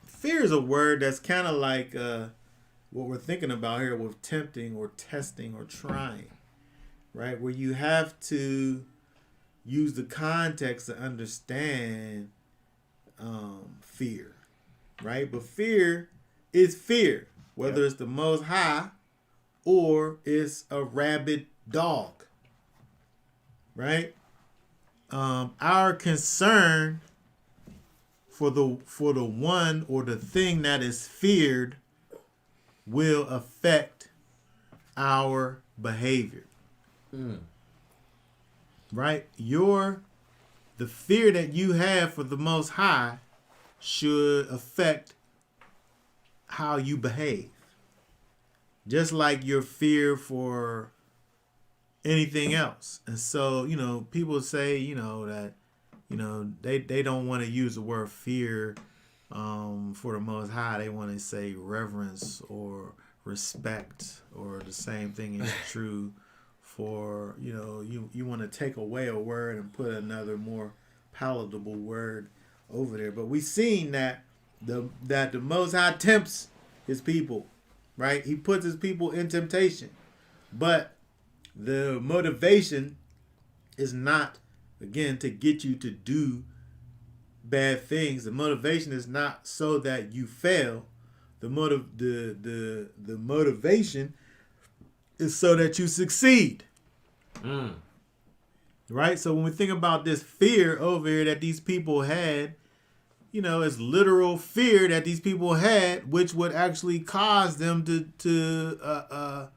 Fear is a word that's kind of like what we're thinking about here with tempting or testing or trying. Right? Where you have to use the context to understand fear. Right? But fear is fear. Whether it's the Most High or it's a rabid dog. Right? Our concern for the one or the thing that is feared will affect our behavior. Right? The fear that you have for the Most High should affect how you behave. Just like your fear for anything else. And so, people say, that, they don't want to use the word fear for the Most High. They want to say reverence or respect, or the same thing is true for, you want to take away a word and put another more palatable word over there. But we've seen that the Most High tempts his people, right? He puts his people in temptation. But the motivation is not, again, to get you to do bad things. The motivation is not so that you fail. The motivation is so that you succeed. Right? So when we think about this fear over here that these people had, it's literal fear that these people had, which would actually cause them to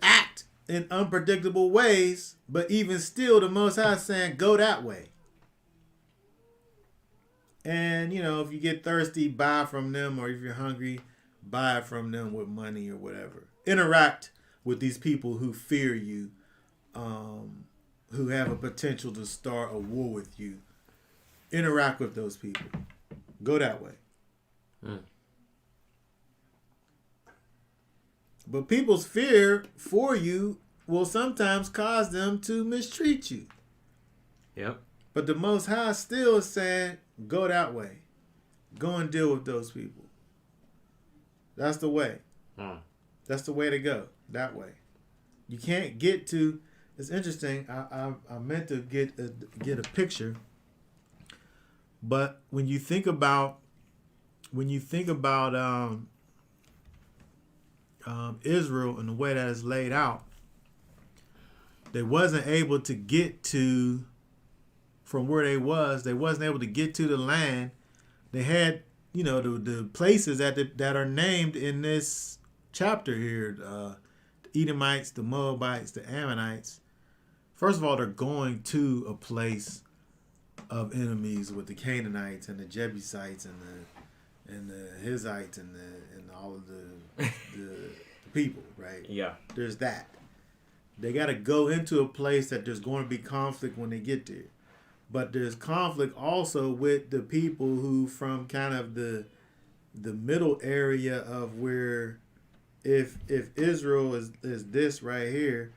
act in unpredictable ways. But even still, the Most High is saying, go that way. And, if you get thirsty, buy from them. Or if you're hungry, buy from them with money or whatever. Interact with these people who fear you, who have a potential to start a war with you. Interact with those people. Go that way. But people's fear for you will sometimes cause them to mistreat you. Yep. But the Most High still is saying, go that way. Go and deal with those people. That's the way. That's the way to go. That way. You can't get to. It's interesting. I meant to get a picture. But when you think about Israel and the way that is laid out, they wasn't able to get to, from where they wasn't able to get to the land. They had, the places that are named in this chapter here, the Edomites, the Moabites, the Ammonites. First of all, they're going to a place of enemies with the Canaanites and the Jebusites and the Hittites and all of the people, right? Yeah. There's that. They got to go into a place that there's going to be conflict when they get there. But there's conflict also with the people who from kind of the middle area of where if Israel is this right here,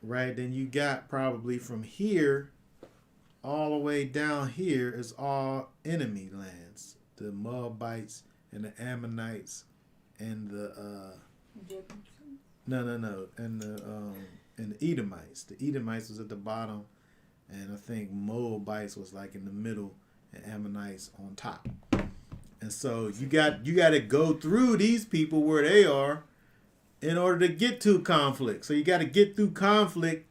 right, then you got probably from here all the way down here is all enemy lands. The Moabites and the Ammonites and the and the Edomites. The Edomites was at the bottom, and I think Moabites was like in the middle, and Ammonites on top. And so you got to go through these people where they are in order to get to conflict. So you got to get through conflict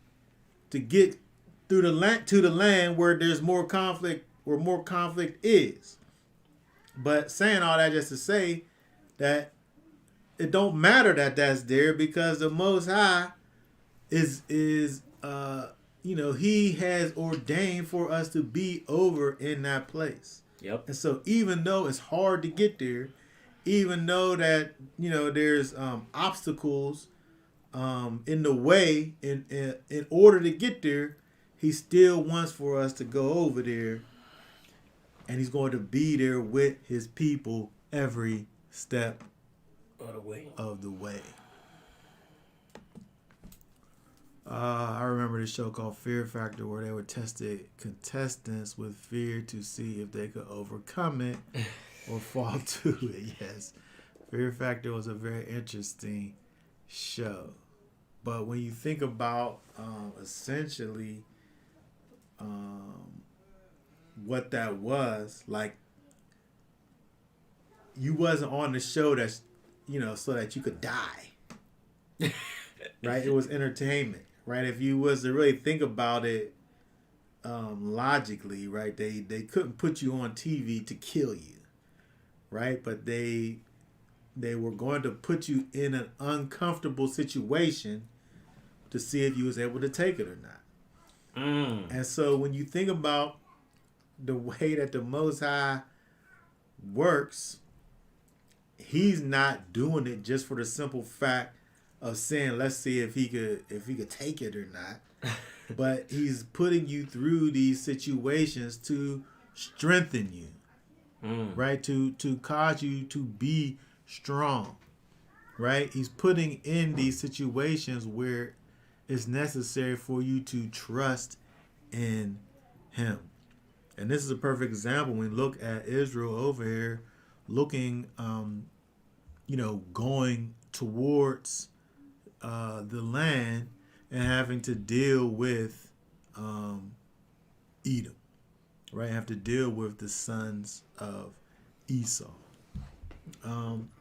to get through the land where there's more conflict, where more conflict is. But saying all that just to say that it don't matter that that's there, because the Most High is he has ordained for us to be over in that place. Yep. And so even though it's hard to get there, even though that there's obstacles in the way in order to get there, he still wants for us to go over there, and he's going to be there with his people every step of the way. I remember this show called Fear Factor, where they would test contestants with fear to see if they could overcome it or fall to it. Yes, Fear Factor was a very interesting show. But when you think about essentially what that was, like, you wasn't on the show that's so that you could die. Right? It was entertainment. Right? If you was to really think about it logically, right? They couldn't put you on TV to kill you. Right? But they They were going to put you in an uncomfortable situation to see if you was able to take it or not. And so when you think about the way that the Most High works, he's not doing it just for the simple fact of saying, let's see if he could take it or not. But he's putting you through these situations to strengthen you, right? To cause you to be strong, right? He's putting in these situations where it's necessary for you to trust in him. And this is a perfect example when we look at Israel over here, looking, going towards the land and having to deal with Edom, right? Have to deal with the sons of Esau.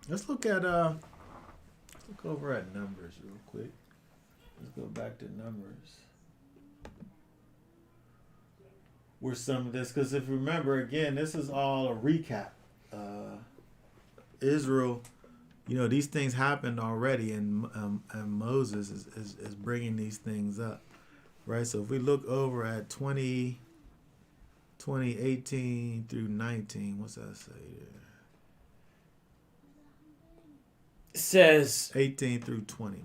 Let's look over at Numbers real quick. Let's go back to Numbers. Where some of this, because if you remember, again, this is all a recap. Israel, these things happened already, and Moses is bringing these things up, right? So if we look over at 2018 through 19, what's that say there? It says 18 through 20.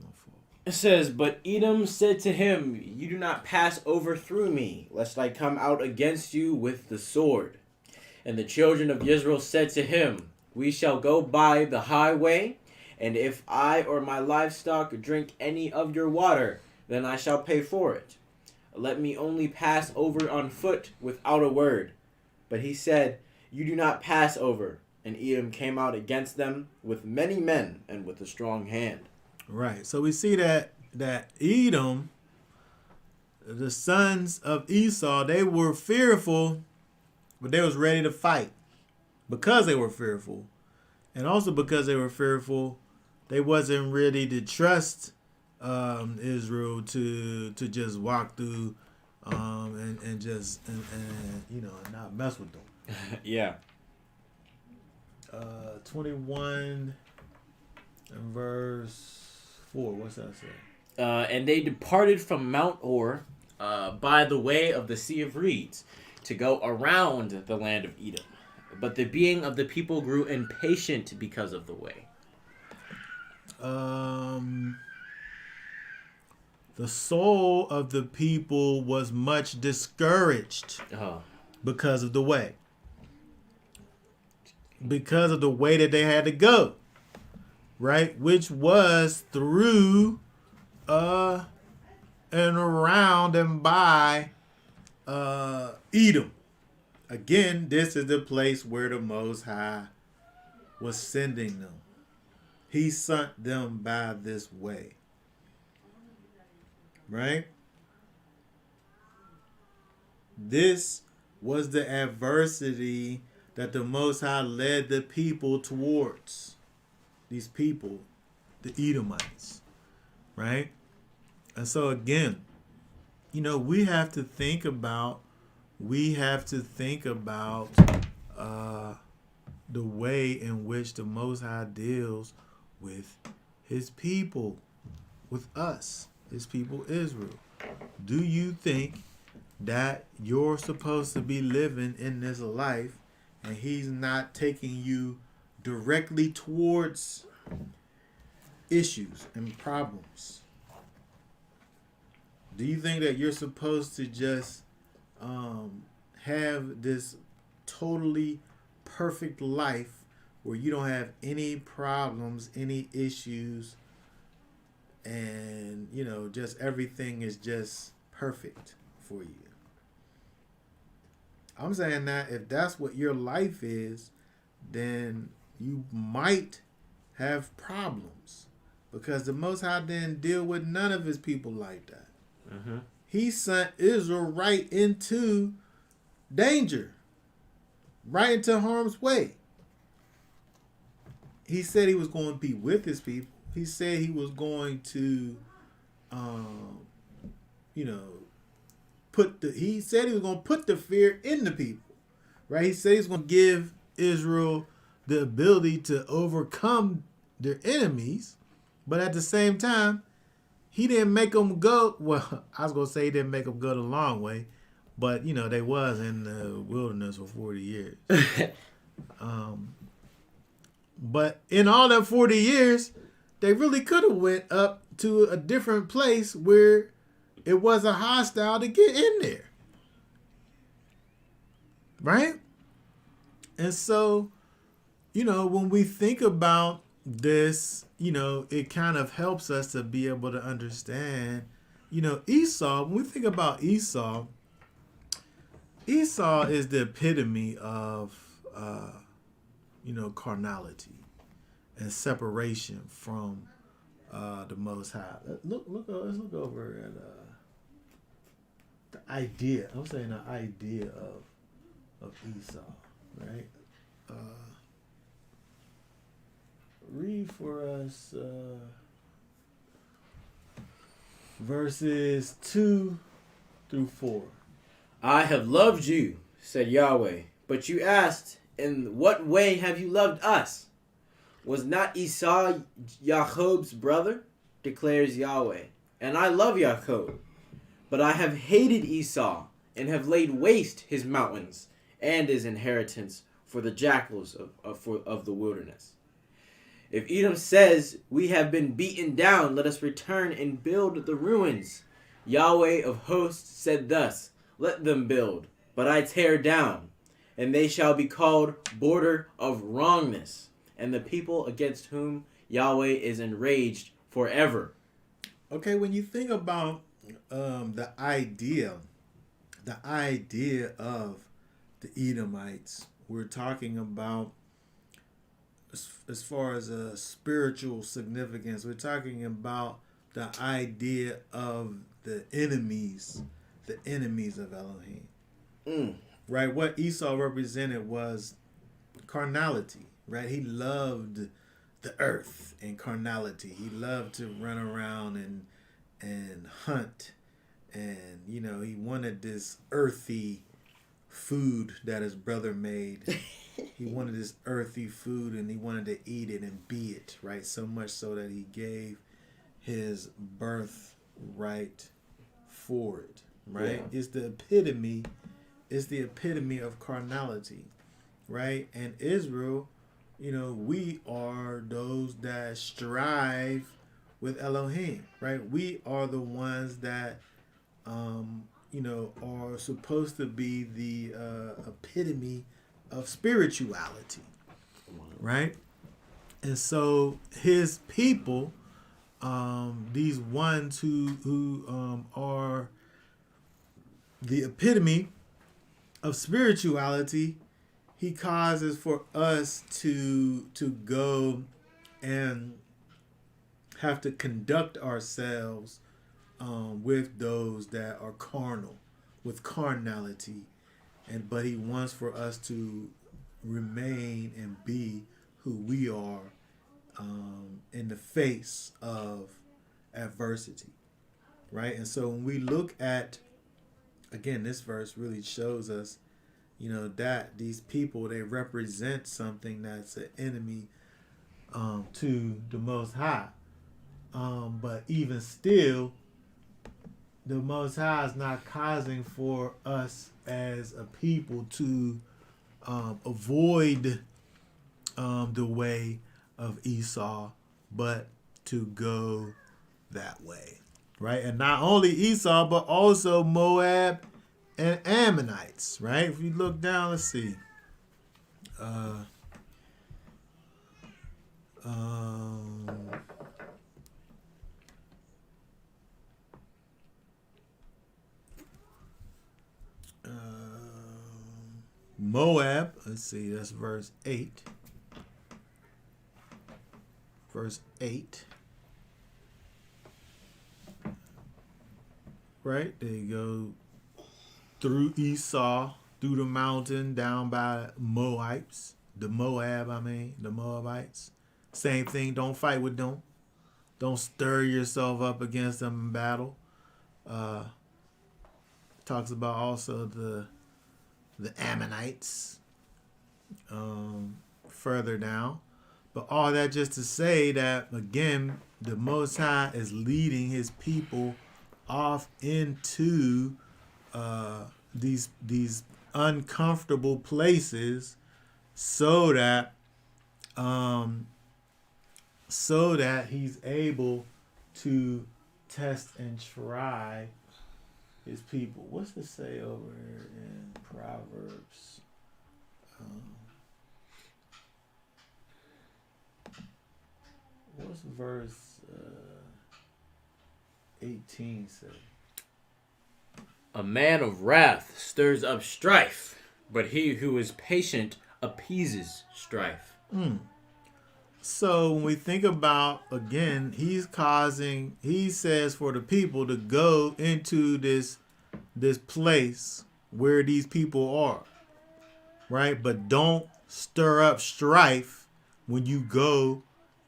It says, but Edom said to him, you do not pass over through me, lest I come out against you with the sword. And the children of Israel said to him, we shall go by the highway, and if I or my livestock drink any of your water, then I shall pay for it. Let me only pass over on foot without a word. But he said, you do not pass over. And Edom came out against them with many men and with a strong hand. Right. So we see that Edom, the sons of Esau, they were fearful, but they was ready to fight because they were fearful. And also because they were fearful, they wasn't ready to trust Israel to just walk through and not mess with them. Yeah. 21 and verse 4. What's that say? And they departed from Mount Or by the way of the Sea of Reeds to go around the land of Edom. But the being of the people grew impatient because of the way. The soul of the people was much discouraged because of the way. Because of the way that they had to go. Right? Which was through and around and by Edom. Again, this is the place where the Most High was sending them. He sent them by this way. Right? This was the adversity that the Most High led the people towards. These people, the Edomites. Right? And so again, we have to think about the way in which the Most High deals with his people, with us, his people Israel. Do you think that you're supposed to be living in this life and he's not taking you directly towards issues and problems? Do you think that you're supposed to just have this totally perfect life where you don't have any problems, any issues, and just everything is just perfect for you? I'm saying that if that's what your life is, then you might have problems, because the Most High didn't deal with none of his people like that. Mm-hmm. He sent Israel right into danger, right into harm's way. He said he was going to be with his people. He said he was going to, he said he was going to put the fear in the people, right? He said he's going to give Israel the ability to overcome their enemies, but at the same time, he didn't make them go. Well, I was gonna say he didn't make them go the long way, but they was in the wilderness for 40 years. But in all that 40 years, they really could have went up to a different place where it wasn't hostile to get in there. Right? And so, when we think about this, it kind of helps us to be able to understand, Esau, when we think about Esau is the epitome of, carnality and separation from the Most High. Let's look over at the idea. I'm saying the idea of Esau, right? Read for us verses 2 through 4. I have loved you, said Yahweh, but you asked, in what way have you loved us? Was not Esau Jacob's brother? Declares Yahweh. And I love Jacob, but I have hated Esau, and have laid waste his mountains and his inheritance for the jackals of the wilderness. If Edom says, we have been beaten down, let us return and build the ruins. Yahweh of hosts said thus, let them build, but I tear down, and they shall be called border of wrongness, and the people against whom Yahweh is enraged forever. Okay, when you think about the idea of the Edomites, we're talking about, as far as a spiritual significance, we're talking about the idea of the enemies of Elohim. Right? What Esau represented was carnality, right? He loved the earth and carnality. He loved to run around and hunt, and he wanted this earthy food that his brother made. He wanted this earthy food, and he wanted to eat it and be it, right? So much so that he gave his birthright for it, right? Yeah. It's the epitome of carnality, right? And Israel, we are those that strive with Elohim, right? We are the ones that are supposed to be the epitome of spirituality, right? And so his people, these ones who are the epitome of spirituality, he causes for us to go and have to conduct ourselves with those that are carnal, with carnality, but he wants for us to remain and be who we are in the face of adversity, right? And so when we look at, again, this verse really shows us, that these people, they represent something that's an enemy to the Most High. But even still, the Most High is not causing for us as a people to avoid the way of Esau, but to go that way, right? And not only Esau, but also Moab and Ammonites, right? If you look down, let's see. Moab, let's see, that's verse 8. Verse 8. Right? They go through Esau, through the mountain, down by Moabites. The Moabites. Same thing, don't fight with them. Don't stir yourself up against them in battle. Talks about also the Ammonites further down. But all that just to say that, again, the Most High is leading his people off into these uncomfortable places so that he's able to test and try his people. What's it say over here in Proverbs? What's verse 18 say? A man of wrath stirs up strife, but he who is patient appeases strife. So when we think about, again, he says for the people to go into this place where these people are, right? But don't stir up strife when you go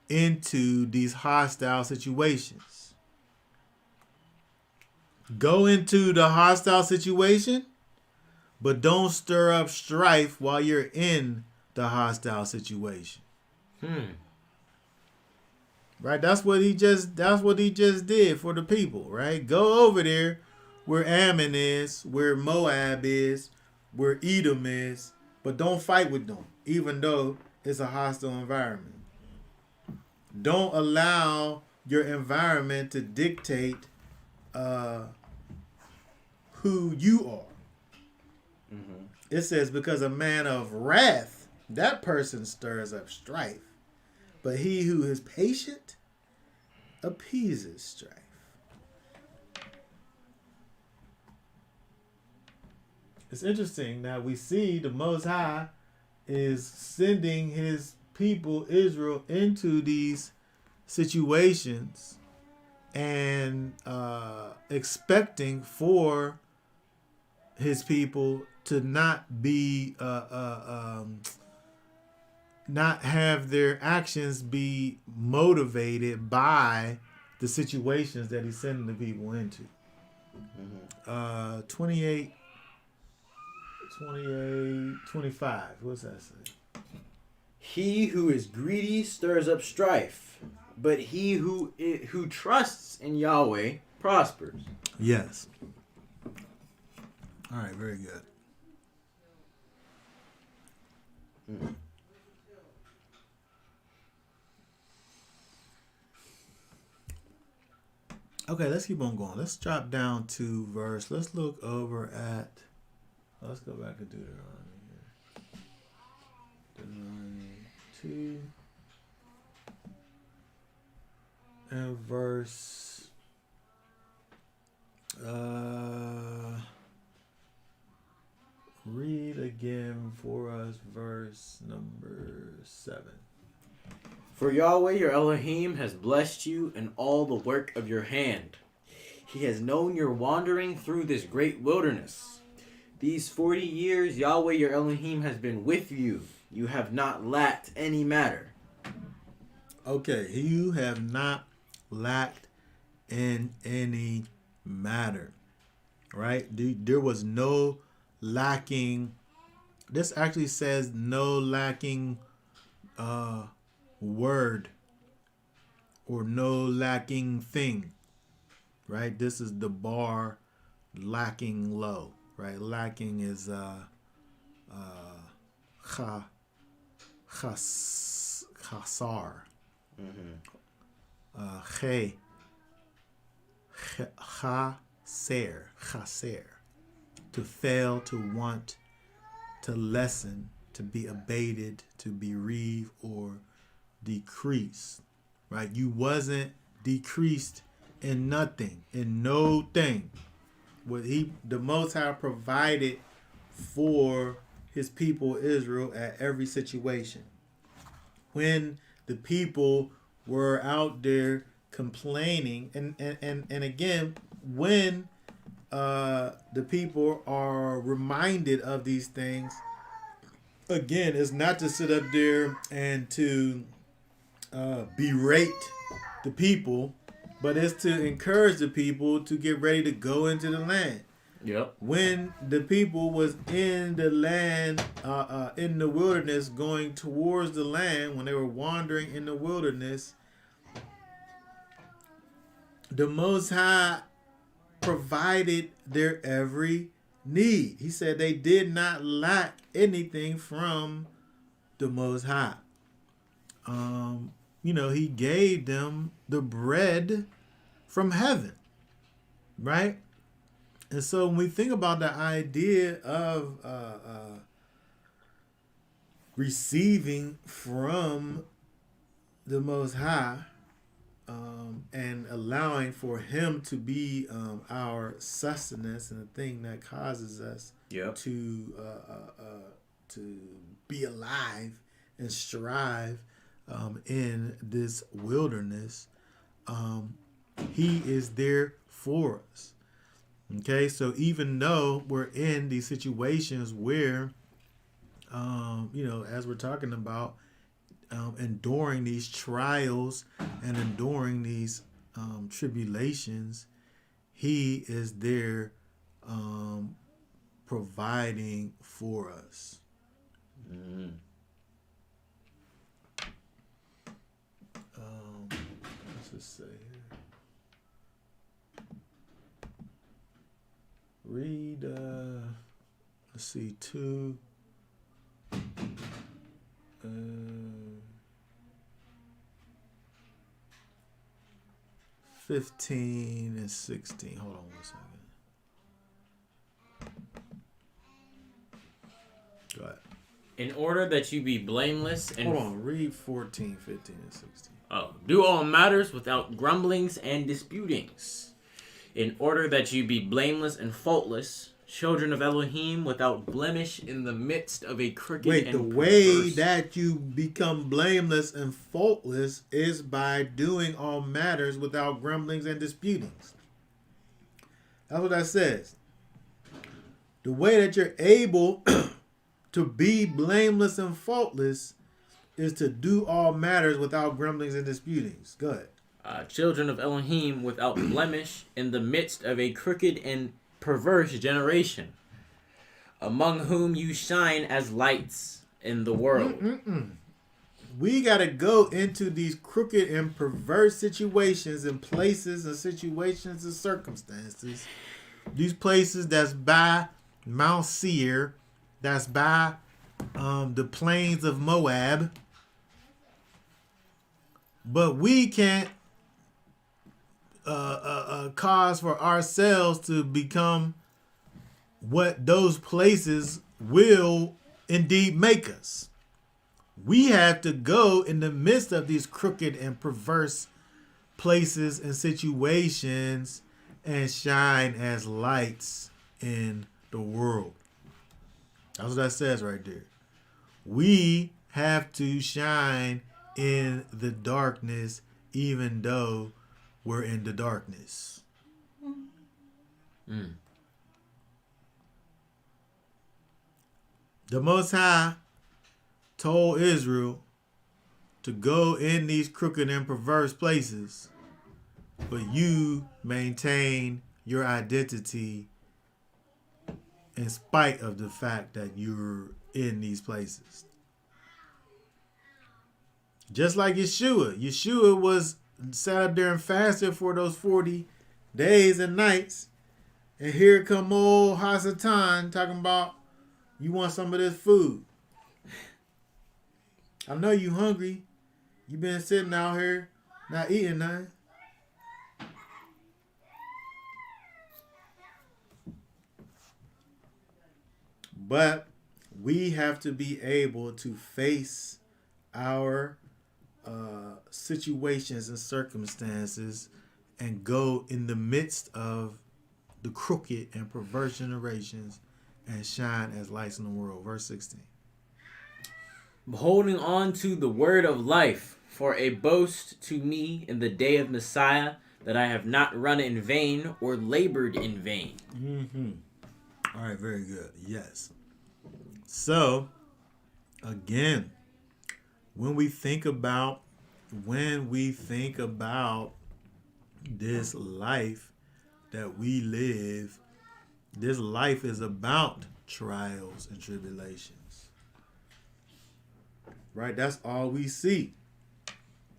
into these hostile situations. Go into the hostile situation, but don't stir up strife while you're in the hostile situation. Right? That's what he just did for the people, right? Go over there where Ammon is, where Moab is, where Edom is, but don't fight with them, even though it's a hostile environment. Don't allow your environment to dictate who you are. It says, because a man of wrath, that person stirs up strife. But he who is patient appeases strife. It's interesting that we see the Most High is sending his people, Israel, into these situations and expecting for his people to not be not have their actions be motivated by the situations that he's sending the people into. 28, 25. What's that say? He who is greedy stirs up strife, but he who trusts in Yahweh prospers. Yes. All right, very good. Okay, let's keep on going. Let's drop down to verse. Let's look over at. Let's go back to Deuteronomy here. Deuteronomy 2 and verse. Read again for us verse number 7. For Yahweh your Elohim has blessed you in all the work of your hand. He has known your wandering through this great wilderness. These 40 years Yahweh your Elohim has been with you. You have not lacked any matter. Okay, you have not lacked in any matter. Right? There was no lacking. This actually says no lacking word or no lacking thing, right? This is the bar lacking low, right? Lacking is chasar, chaser, to fail, to want, to lessen, to be abated, to bereave, or decrease, right? You wasn't decreased in nothing, in no thing. What the Most High provided for his people Israel at every situation. When the people were out there complaining, and again, when the people are reminded of these things, again, it's not to sit up there and to berate the people, but it's to encourage the people to get ready to go into the land. Yep. When the people was in the land, in the wilderness, going towards the land, when they were wandering in the wilderness, the Most High provided their every need. He said they did not lack anything from the Most High. He gave them the bread from heaven, right? And so when we think about the idea of receiving from the Most High, and allowing for Him to be our sustenance and the thing that causes us to be alive and strive in this wilderness, He is there for us. Okay, so even though we're in these situations where, as we're talking about, enduring these trials and enduring these tribulations, He is there providing for us. Mm. Let's just say here. Read, let's see, 2. 15 and 16. Hold on 1 second. Go ahead. In order that you be blameless and... Hold on. Read 14, 15, and 16. Oh. Do all matters without grumblings and disputings. In order that you be blameless and faultless, children of Elohim without blemish in the midst of a crooked and the way that you become blameless and faultless is by doing all matters without grumblings and disputings. That's what that says. The way that you're able to be blameless and faultless is to do all matters without grumblings and disputings. Go ahead. Children of Elohim without blemish in the midst of a crooked and perverse generation, among whom you shine as lights in the world. We got to go into these crooked and perverse situations and places and situations and circumstances. These places that's by Mount Seir, that's by the plains of Moab. But we can't cause for ourselves to become what those places will indeed make us. We have to go in the midst of these crooked and perverse places and situations and shine as lights in the world. That's what that says right there. We have to shine in the darkness, even though we're in the darkness. Mm. The Most High told Israel to go in these crooked and perverse places, but you maintain your identity in spite of the fact that you're in these places. Just like Yeshua. Yeshua was sat up there and fasted for those 40 days and nights. And here come old Hasatan talking about, you want some of this food. I know you hungry. You been sitting out here not eating nothing. But we have to be able to face our situations and circumstances and go in the midst of the crooked and perverse generations and shine as lights in the world. Verse 16. Holding on to the word of life for a boast to me in the day of Messiah, that I have not run in vain or labored in vain. Mm-hmm. All right, very good. Yes. So, again, when we think about this life that we live, This life is about trials and tribulations. Right? That's all we see.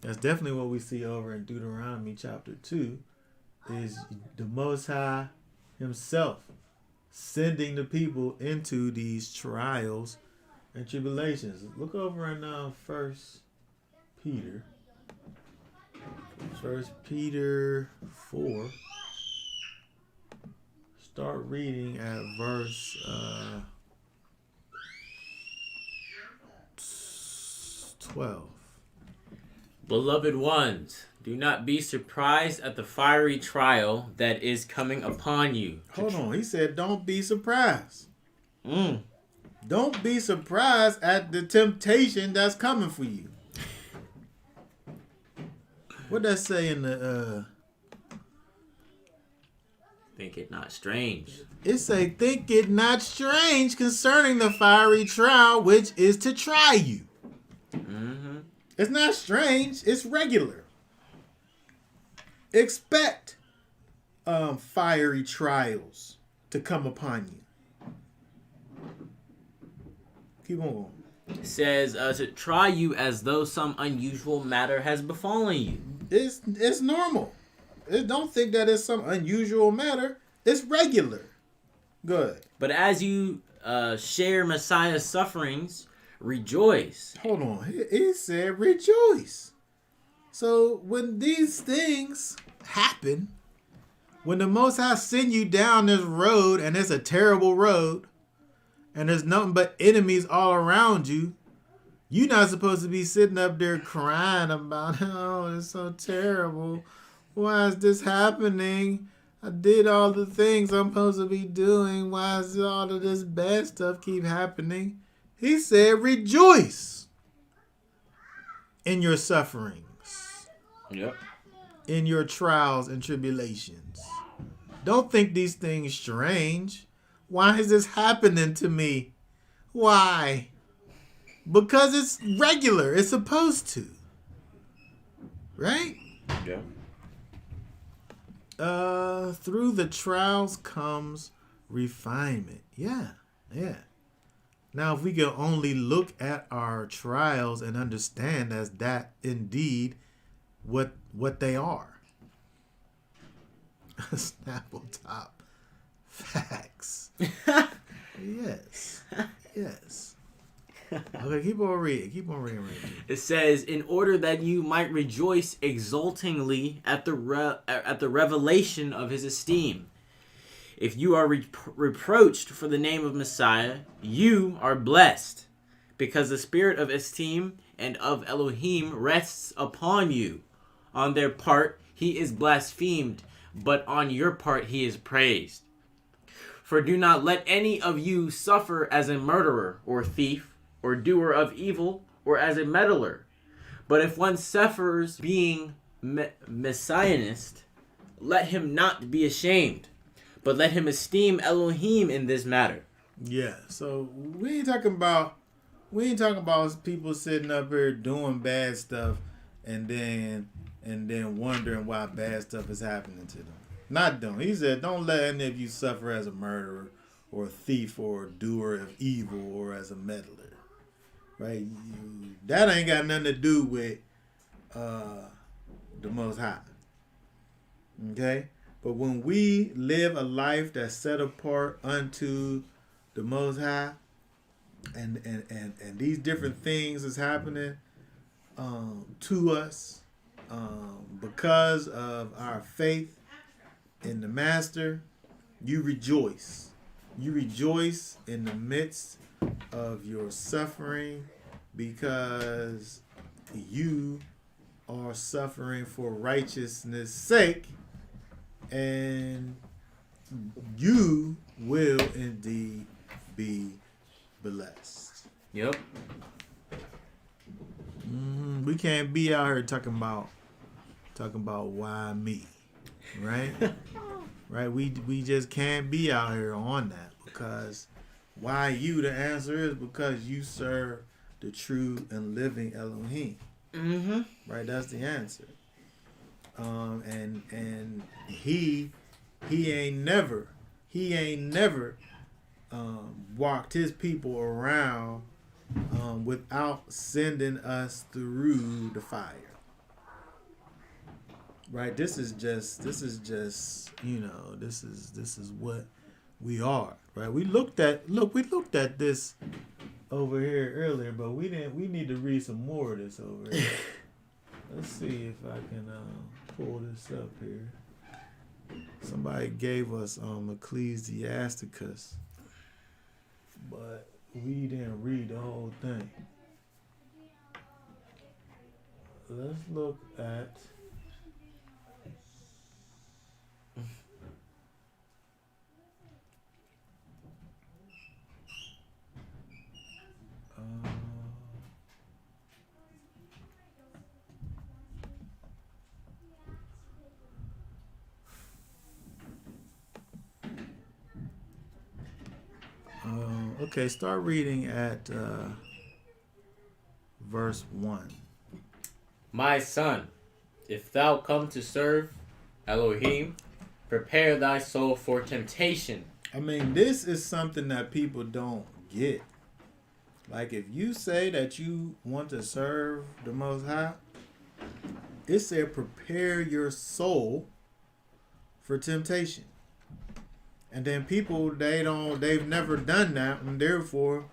That's definitely what we see over in Deuteronomy Chapter 2, is the Most High himself sending the people into these trials and tribulations. Look over in 1 Peter. 1 Peter 4. Start reading at verse 12. Beloved ones, do not be surprised at the fiery trial that is coming upon you. Hold on. He said, don't be surprised. Mm. Don't be surprised at the temptation that's coming for you. What that say in the... Think it not strange. It say, think it not strange concerning the fiery trial, which is to try you. Mm-hmm. It's not strange. It's regular. Expect fiery trials to come upon you. Keep on going. It says to try you as though some unusual matter has befallen you. It's normal. Don't think that it's some unusual matter. It's regular. Good. But as you share Messiah's sufferings, rejoice. Hold on. He said rejoice. So when these things happen, when the Most High send you down this road, and it's a terrible road, and there's nothing but enemies all around you, you're not supposed to be sitting up there crying about, oh, it's so terrible. Why is this happening? I did all the things I'm supposed to be doing. Why is all of this bad stuff keep happening? He said, rejoice in your sufferings. Yep. In your trials and tribulations. Don't think these things strange. Why is this happening to me? Why? Because it's regular. It's supposed to. Right? Yeah. Through the trials comes refinement. Yeah. Now, if we can only look at our trials and understand as that indeed what they are. Snapple top. Facts. Yes. Okay, keep on reading. It says, in order that you might rejoice exultingly at the revelation of his esteem. If you are reproached for the name of Messiah, you are blessed, because the spirit of esteem and of Elohim rests upon you. On their part, he is blasphemed, but on your part, he is praised. For do not let any of you suffer as a murderer or thief or doer of evil or as a meddler. But if one suffers being messianist, let him not be ashamed, but let him esteem Elohim in this matter. Yeah, so we ain't talking about people sitting up here doing bad stuff and then wondering why bad stuff is happening to them. Not them. He said, don't let any of you suffer as a murderer or a thief or a doer of evil or as a meddler. Right? That ain't got nothing to do with the Most High. Okay? But when we live a life that's set apart unto the Most High, and these different things is happening to us because of our faith in the Master, you rejoice. You rejoice in the midst of your suffering because you are suffering for righteousness' sake, and you will indeed be blessed. Yep. We can't be out here talking about why me, right? Right? We just can't be out here on that, because why you? The answer is because you serve the true and living Elohim. Mm-hmm. Right? That's the answer. And he ain't never he ain't never walked his people around without sending us through the fire. Right? This is just this is what we are. Right? We looked at this over here earlier, but we need to read some more of this over here. Let's see if I can pull this up here. Somebody gave us Ecclesiasticus, but we didn't read the whole thing. Let's look at okay, start reading at verse 1. My son, if thou come to serve Elohim, prepare thy soul for temptation. I mean, this is something that people don't get. Like, if you say that you want to serve the Most High, it said prepare your soul for temptation. And then people, they've never done that, and therefore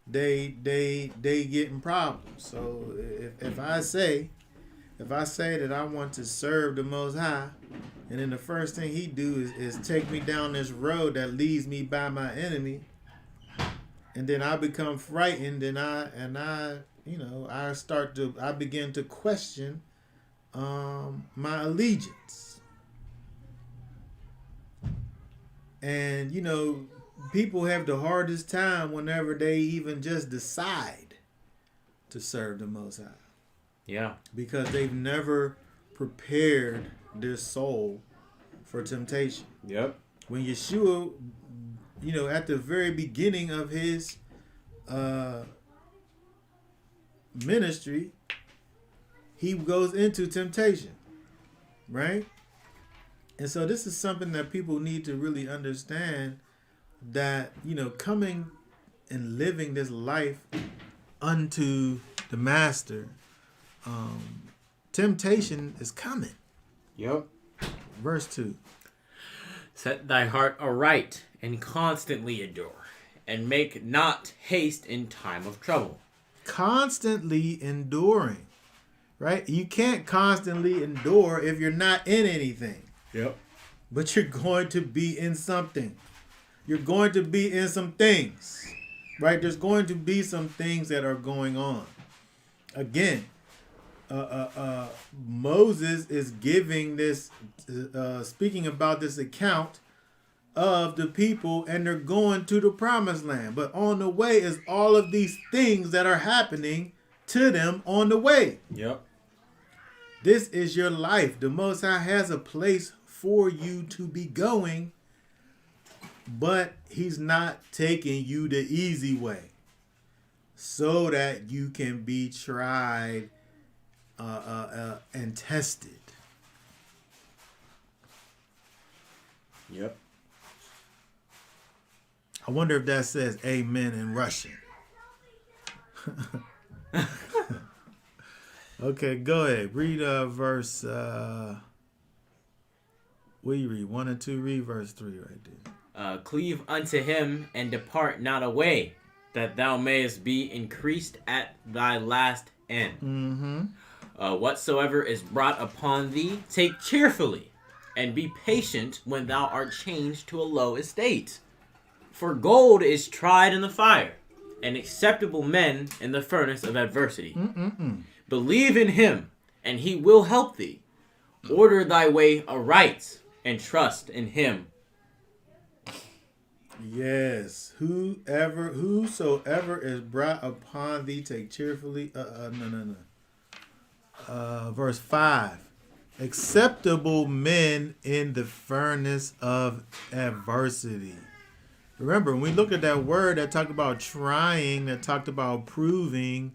they get in problems. So if I say that I want to serve the Most High, and then the first thing he do is take me down this road that leads me by my enemy, and then I become frightened, and I begin to question my allegiance. And, people have the hardest time whenever they even just decide to serve the Most High. Yeah. Because they've never prepared their soul for temptation. Yep. When Yeshua, at the very beginning of his ministry, he goes into temptation, right? And so this is something that people need to really understand, that, coming and living this life unto the Master, temptation is coming. Yep. Verse 2. Set thy heart aright and constantly endure, and make not haste in time of trouble. Constantly enduring, right? You can't constantly endure if you're not in anything. Yep. But you're going to be in something. You're going to be in some things, right? There's going to be some things that are going on. Again, Moses is giving this, speaking about this account of the people, and they're going to the promised land. But on the way is all of these things that are happening to them on the way. Yep. This is your life. The Most High has a place for you to be going, but he's not taking you the easy way so that you can be tried and tested. Yep. I wonder if that says amen in Russian. Okay, go ahead. Read verse... what do you read? 1 and 2? Read verse 3 right there. Cleave unto him and depart not away, that thou mayest be increased at thy last end. Mm-hmm. Whatsoever is brought upon thee, take cheerfully, and be patient when thou art changed to a low estate. For gold is tried in the fire, and acceptable men in the furnace of adversity. Believe in him, and he will help thee. Order thy way aright, and trust in him. Yes. Whosoever is brought upon thee, take cheerfully. Verse 5. Acceptable men in the furnace of adversity. Remember, when we look at that word that talked about trying, that talked about proving,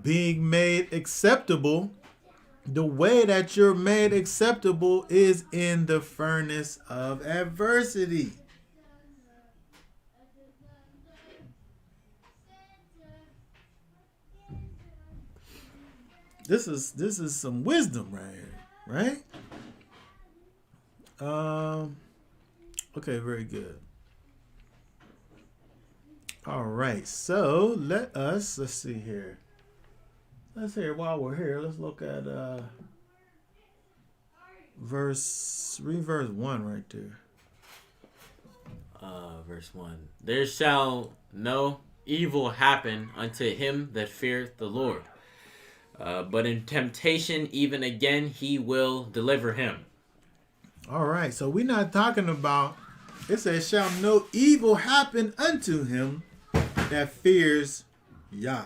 being made acceptable, The way that you're made acceptable is in the furnace of adversity. This is some wisdom right here, right? Okay, very good. All right, so let's see here. Let's hear while we're here. Let's look at read verse 1 right there. Verse 1. There shall no evil happen unto him that feareth the Lord. But in temptation, even again, he will deliver him. All right, so we're not talking about, it says, shall no evil happen unto him that fears Yah.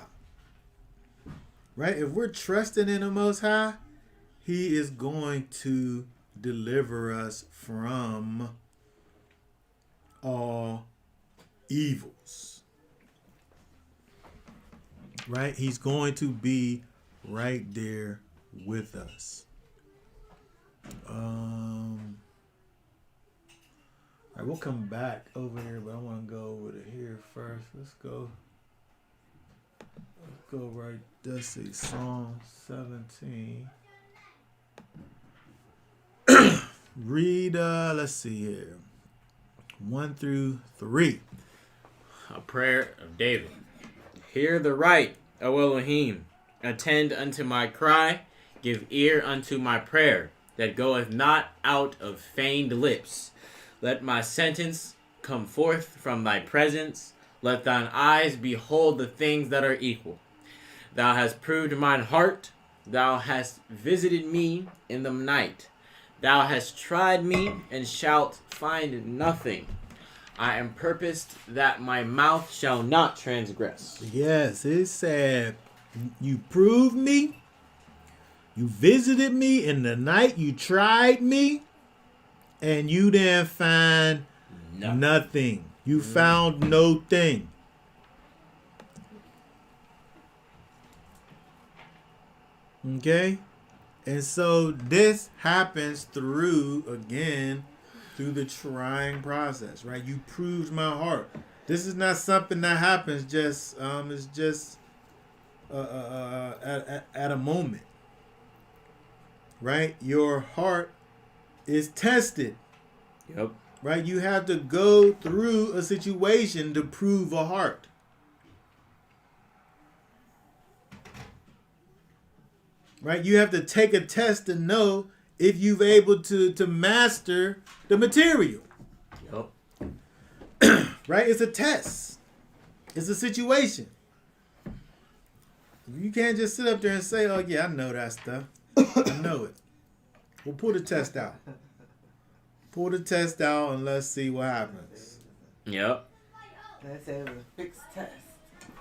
Right? If we're trusting in the Most High, he is going to deliver us from all evils. Right? He's going to be right there with us. All right, we'll come back over here, but I want to go over to here first. Let's go right. Let's see, Psalm 17. Read, let's see here, 1 through 3. A prayer of David. Hear the right, O Elohim. Attend unto my cry. Give ear unto my prayer, that goeth not out of feigned lips. Let my sentence come forth from thy presence. Let thine eyes behold the things that are equal. Thou hast proved mine heart. Thou hast visited me in the night. Thou hast tried me and shalt find nothing. I am purposed that my mouth shall not transgress. Yes, it said, you proved me. You visited me in the night. You tried me. And you didn't find nothing. You found no thing. Okay? And so this happens through the trying process, right? You proved my heart. This is not something that happens just, it's just at a moment, right? Your heart is tested. Yep. Right? You have to go through a situation to prove a heart. Right? You have to take a test to know if you've able to master the material. Yep. Right? It's a test. It's a situation. You can't just sit up there and say, oh yeah, I know that stuff. I know it. We'll pull the test out. Pull the test out and let's see what happens. Yep. That's it. Was a fixed test.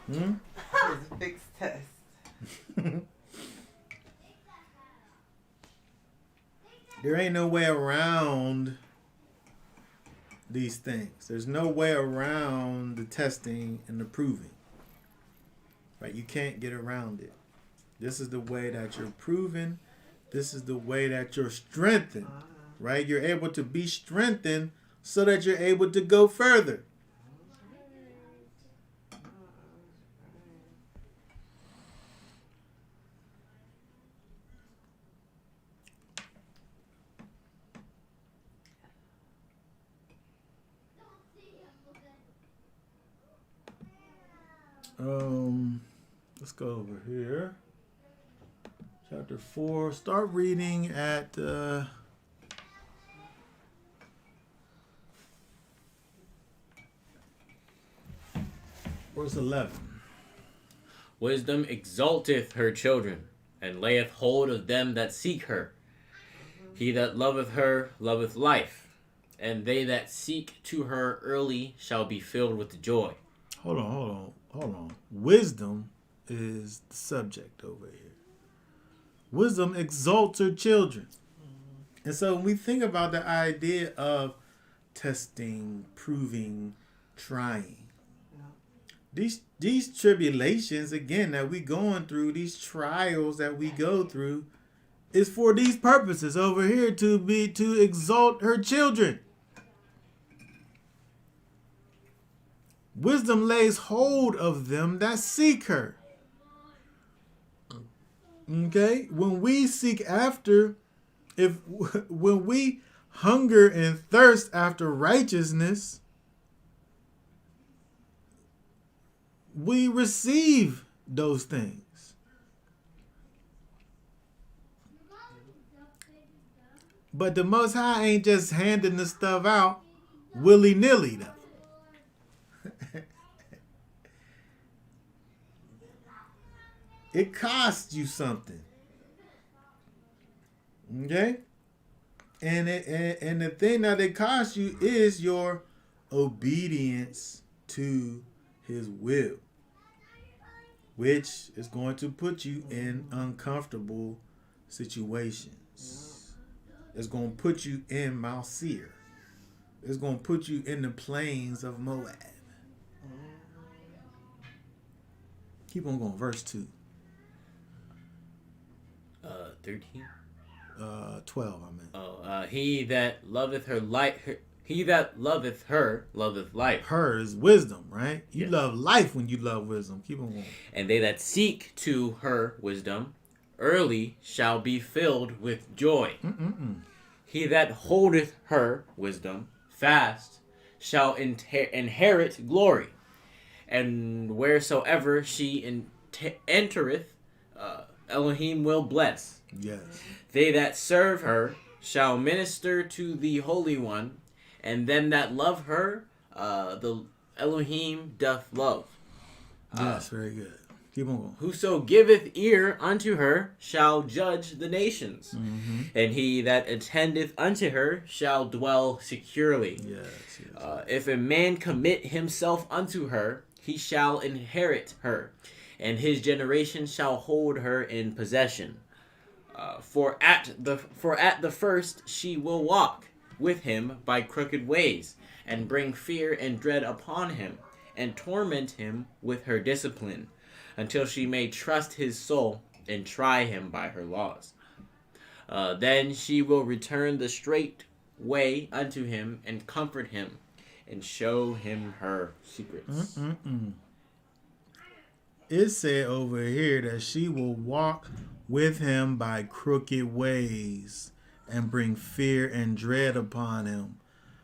Hmm? It was a fixed test. There ain't no way around these things. There's no way around the testing and the proving. Right? You can't get around it. This is the way that you're proven. This is the way that you're strengthened. Right? You're able to be strengthened so that you're able to go further. Let's go over here. Chapter 4. Start reading at verse 11. Wisdom exalteth her children, and layeth hold of them that seek her. He that loveth her loveth life, and they that seek to her early shall be filled with joy. Hold on. Wisdom is the subject over here. Wisdom exalts her children. And so when we think about the idea of testing, proving, trying, these tribulations, again, that we going through, these trials that we go through, is for these purposes over here to exalt her children. Wisdom lays hold of them that seek her. Okay? When we seek after, when we hunger and thirst after righteousness, we receive those things. But the Most High ain't just handing the stuff out willy-nilly, though. It costs you something. Okay? And the thing that it costs you is your obedience to his will, which is going to put you in uncomfortable situations. It's going to put you in Mount Seir. It's going to put you in the plains of Moab. Keep on going. Verse 2. 13. 12, I meant. He that loveth her loveth life. Her is wisdom, right? You Yes. love life when you love wisdom. Keep on going. And they that seek to her wisdom early shall be filled with joy. He that holdeth her wisdom fast shall inherit glory. And wheresoever she entereth, Elohim will bless. Yes. They that serve her shall minister to the Holy One, and them that love her, the Elohim doth love. Yes, very good. Keep on going. Whoso giveth ear unto her shall judge the nations, and he that attendeth unto her shall dwell securely. Yes. If a man commit himself unto her, he shall inherit her, and his generation shall hold her in possession. For at the first she will walk with him by crooked ways, and bring fear and dread upon him, and torment him with her discipline, until she may trust his soul and try him by her laws. Then she will return the straight way unto him, and comfort him, and show him her secrets. It said over here that she will walk with him by crooked ways and bring fear and dread upon him.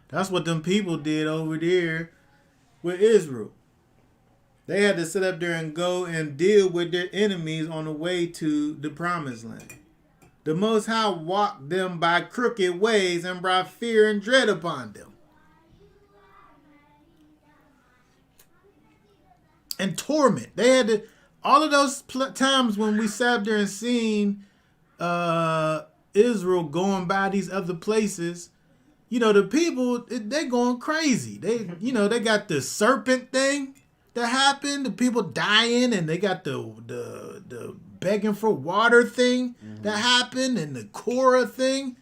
That's what them people did over there with Israel. They had to sit up there and go and deal with their enemies on the way to the promised land. The Most High walked them by crooked ways and brought fear and dread upon them. And torment. They had to, all of those times when we sat there and seen Israel going by these other places, you know, the people, they're going crazy. They got the serpent thing that happened, the people dying, and they got the begging for water thing that happened, and the Korah thing.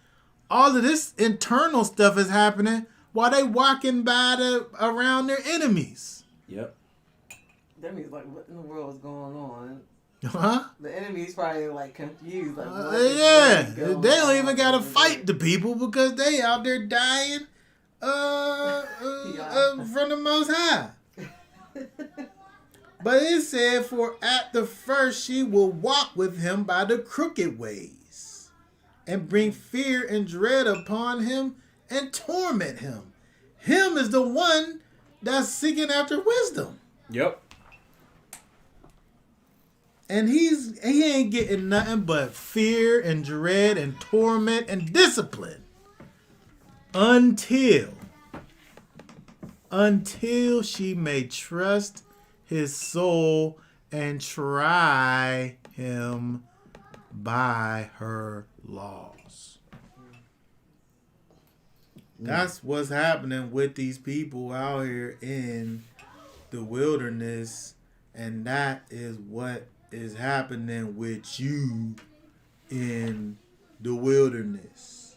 All of this internal stuff is happening while they walking by around their enemies. Yep. That means like, what in the world is going on? Huh? The enemy's probably like confused. Like, Yeah, they don't even gotta fight the people because they out there dying from the Most High. But it said, for at the first she will walk with him by the crooked ways, and bring fear and dread upon him, and torment him. Him is the one that's seeking after wisdom. Yep. And he ain't getting nothing but fear and dread and torment and discipline until she may trust his soul and try him by her laws. That's what's happening with these people out here in the wilderness, and that is what is happening with you in the wilderness.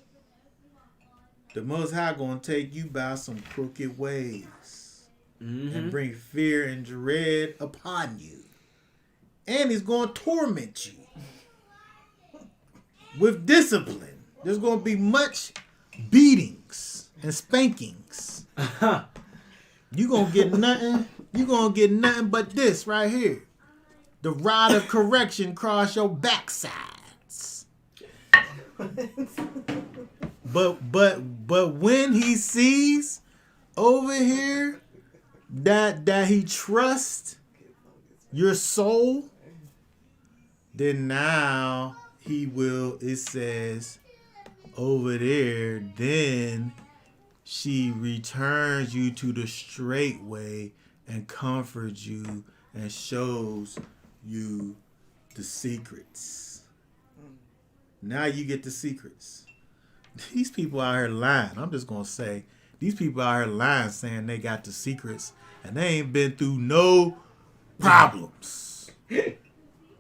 The Most High gonna take you by some crooked ways and bring fear and dread upon you, and he's gonna torment you. with discipline. There's going to be much beatings and spankings. You going to get nothing. You going to get nothing but this right here. The rod of correction cross your backsides. But when he sees over here that he trusts your soul, then now he will, it says over there, then she returns you to the straight way and comforts you and shows you the secrets. Now you get the secrets. These people out here lying. I'm just going to say, these people out here lying saying they got the secrets and they ain't been through no problems.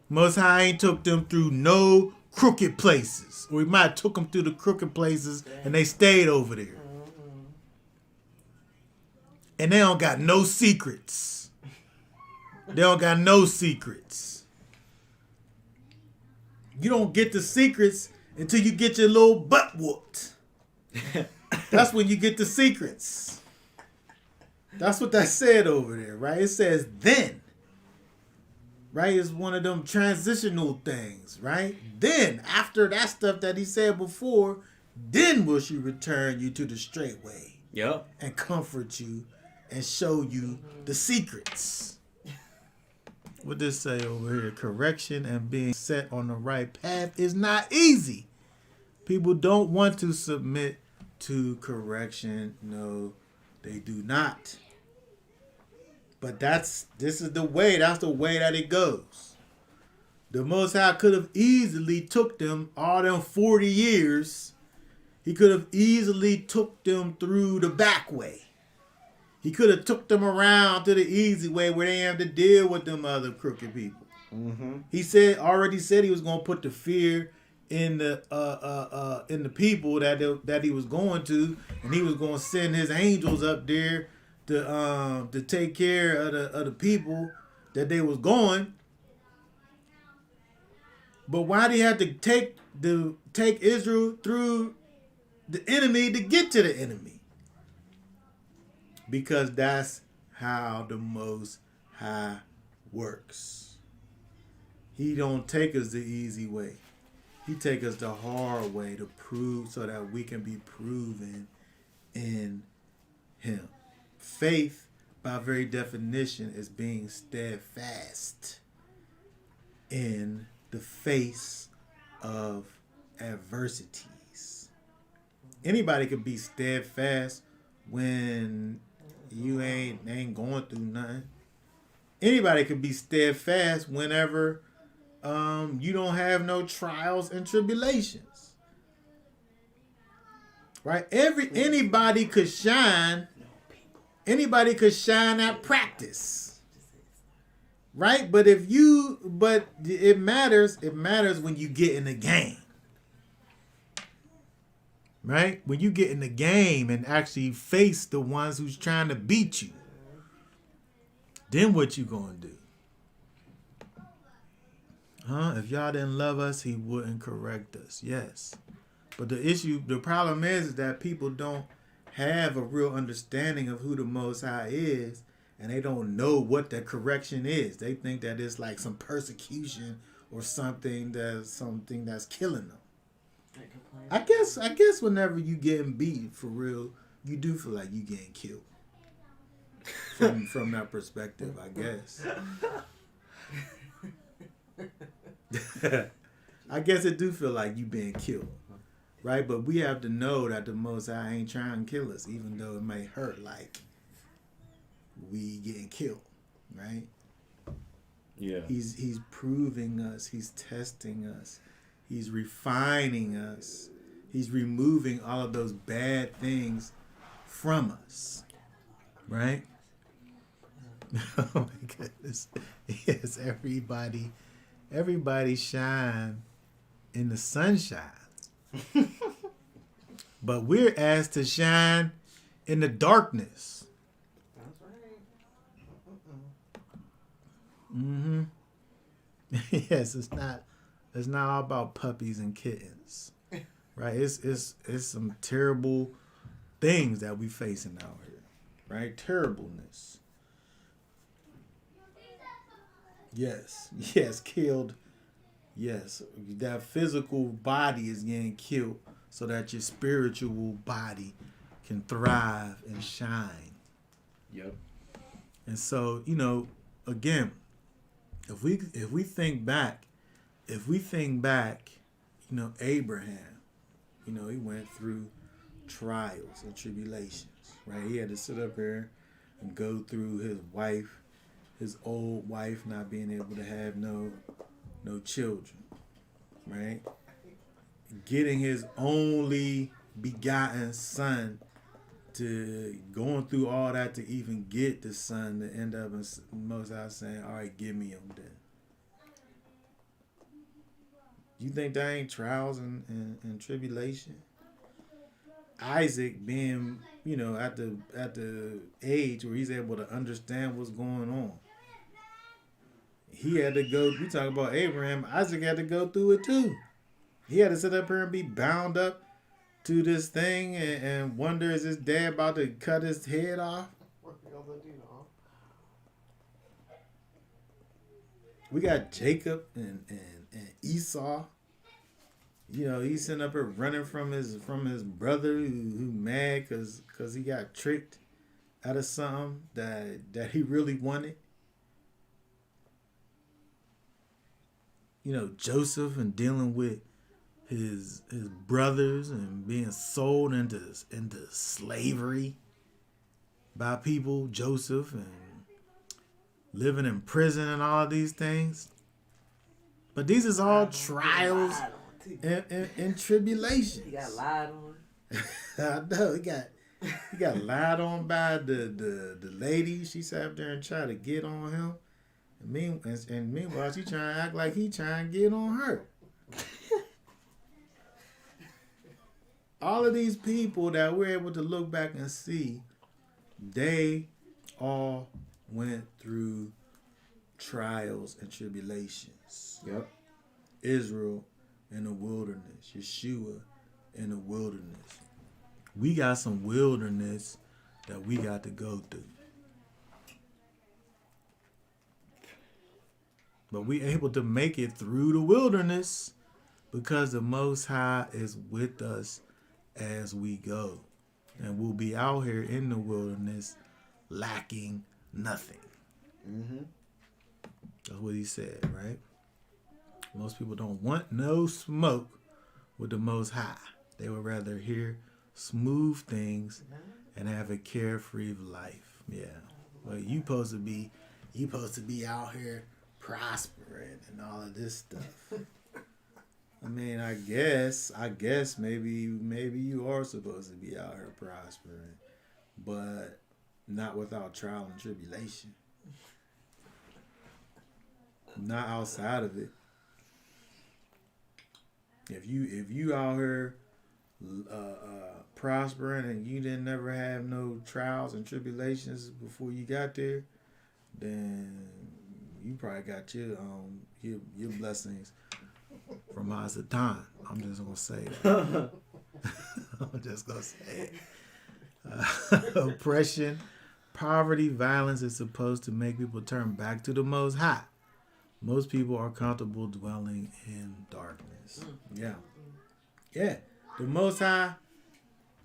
Most High ain't took them through no crooked places. Or he might have took them through the crooked places and they stayed over there. And they don't got no secrets. They don't got no secrets. You don't get the secrets until you get your little butt whooped. That's when you get the secrets. That's what that said over there, right? It says then. Right? It's one of them transitional things, right? Then, after that stuff that he said before, then will she return you to the straight way. Yep. And comfort you and show you the secrets. What does say over here? Correction and being set on the right path is not easy. People don't want to submit to correction. No, they do not. But this is the way. That's the way that it goes. The Most High could have easily took them all them 40 years. He could have easily took them through the back way. He could have took them around to the easy way where they have to deal with them other crooked people. Mm-hmm. He already said he was going to put the fear in the people that he was going to, and he was going to send his angels up there to take care of the people that they was going. But why did he have to take Israel through the enemy to get to the enemy? Because that's how the Most High works. He don't take us the easy way. He take us the hard way to prove so that we can be proven in him. Faith, by very definition, is being steadfast in the face of adversities. Anybody can be steadfast when you ain't going through nothing. Anybody can be steadfast whenever you don't have no trials and tribulations. Right? Anybody could shine. Anybody could shine at practice. Right? But it matters. It matters when you get in the game. Right? When you get in the game and actually face the ones who's trying to beat you. Then what you gonna do? If y'all didn't love us, he wouldn't correct us. Yes. But the problem is that people don't have a real understanding of who the Most High is, and they don't know what that correction is. They think that it's like some persecution or something that's killing them. I guess whenever you getting beat for real, you do feel like you getting killed. From that perspective, I guess. I guess it do feel like you being killed. Right? But we have to know that the Most High ain't trying to kill us, even though it may hurt like we getting killed. Right? Yeah. He's proving us. He's testing us. He's refining us. He's removing all of those bad things from us. Right? Oh my goodness. Yes, everybody shine in the sunshine. But we're asked to shine in the darkness. That's right. Mm-hmm. Yes, it's not It's not all about puppies and kittens, right? It's some terrible things that we facing out here, right? Terribleness. Yes, yes, killed. Yes, that physical body is getting killed so that your spiritual body can thrive and shine. Yep. And so, again, if we think back, Abraham, he went through trials and tribulations, right? He had to sit up here and go through his old wife not being able to have no children, right? Getting his only begotten son, to going through all that to even get the son, to end up in Most High saying, all right, give me him then. You think that ain't trials and tribulation? Isaac being, at the age where he's able to understand what's going on. He had to go, we talk about Abraham, Isaac had to go through it too. He had to sit up here and be bound up to this thing and wonder, is his dad about to cut his head off? We got Jacob and Esau. He's sitting up here running from his brother who mad because he got tricked out of something that he really wanted. Joseph and dealing with his brothers and being sold into slavery by people, Joseph, and living in prison and all of these things. But these is all trials and tribulations. He got lied on. I know he got lied on by the lady. She sat up there and tried to get on him. And meanwhile, she trying to act like he trying to get on her. All of these people that we're able to look back and see, they all went through trials and tribulations. Yep. Israel in the wilderness. Yeshua in the wilderness. We got some wilderness that we got to go through. But we able to make it through the wilderness because the Most High is with us as we go. And we'll be out here in the wilderness lacking nothing. Mm-hmm. That's what he said, right? Most people don't want no smoke with the Most High. They would rather hear smooth things and have a carefree life. Yeah. Well, you supposed to be out here prospering and all of this stuff. I mean, I guess maybe you are supposed to be out here prospering, but not without trial and tribulation. Not outside of it. If you out here prospering and you didn't never have no trials and tribulations before you got there, then you probably got your blessings from Hasatan. I'm just gonna say that. I'm just gonna say it. Oppression, poverty, violence is supposed to make people turn back to the Most High. Most people are comfortable dwelling in darkness. Yeah. The Most High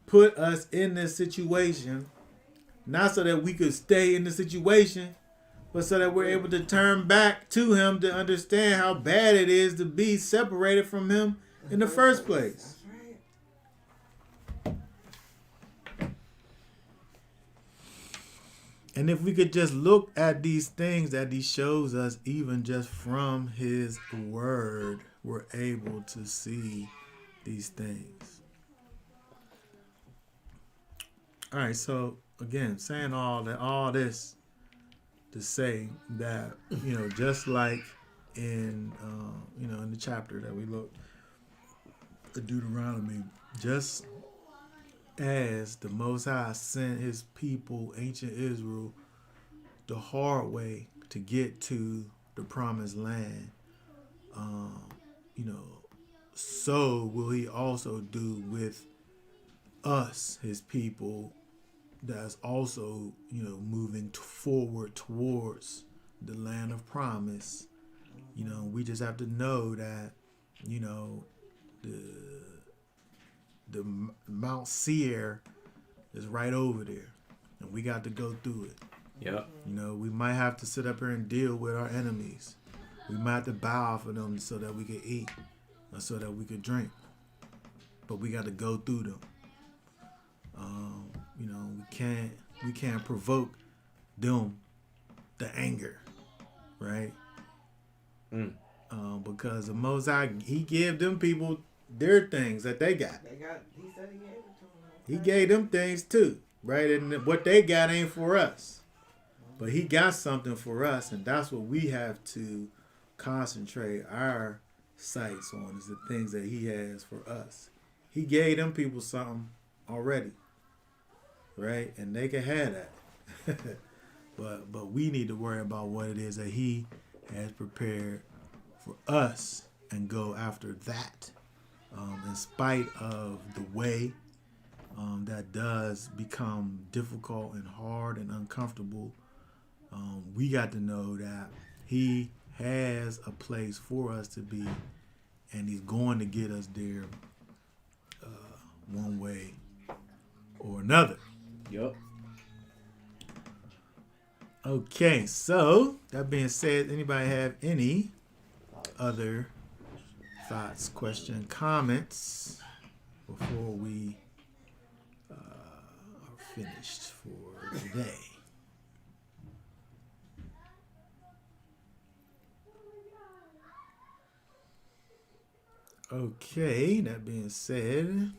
put us in this situation, not so that we could stay in the situation, but so that we're able to turn back to Him to understand how bad it is to be separated from Him in the first place. And if we could just look at these things that He shows us, even just from His Word, we're able to see these things. All right, so again, saying all this to say that, just like in in the chapter that we looked at Deuteronomy, just as the Most High sent His people, ancient Israel, the hard way to get to the promised land, so will he also do with us, his people, that's also, moving forward towards the land of promise. We just have to know that, the Mount Seir is right over there, and we got to go through it. Yep. We might have to sit up here and deal with our enemies. We might have to bow for them so that we could eat or so that we could drink. But we got to go through them. We can't provoke them to anger, right? Because the Most High, he gave them people their things that they got. He said he gave it to them. He gave them things too, right? And what they got ain't for us. But he got something for us, and that's what we have to concentrate our sights on, is the things that he has for us. He gave them people something already, right? And they can have that. but we need to worry about what it is that he has prepared for us and go after that. In spite of the way that does become difficult and hard and uncomfortable, we got to know that he has a place for us to be, and he's going to get us there one way or another. Yep. Okay, so that being said, anybody have any other thoughts, questions, comments before we are finished for today? Okay, that being said,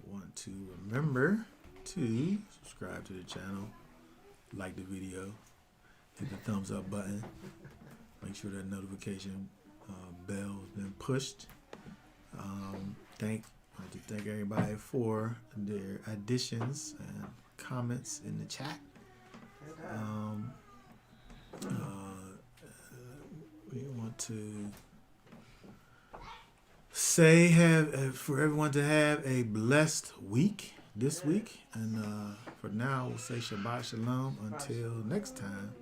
want to remember to subscribe to the channel, like the video, hit the thumbs up button, make sure that notification bell has been pushed. I'd like to thank everybody for their additions and comments in the chat. We want to say for everyone to have a blessed week this week, and for now we'll say Shabbat Shalom until next time.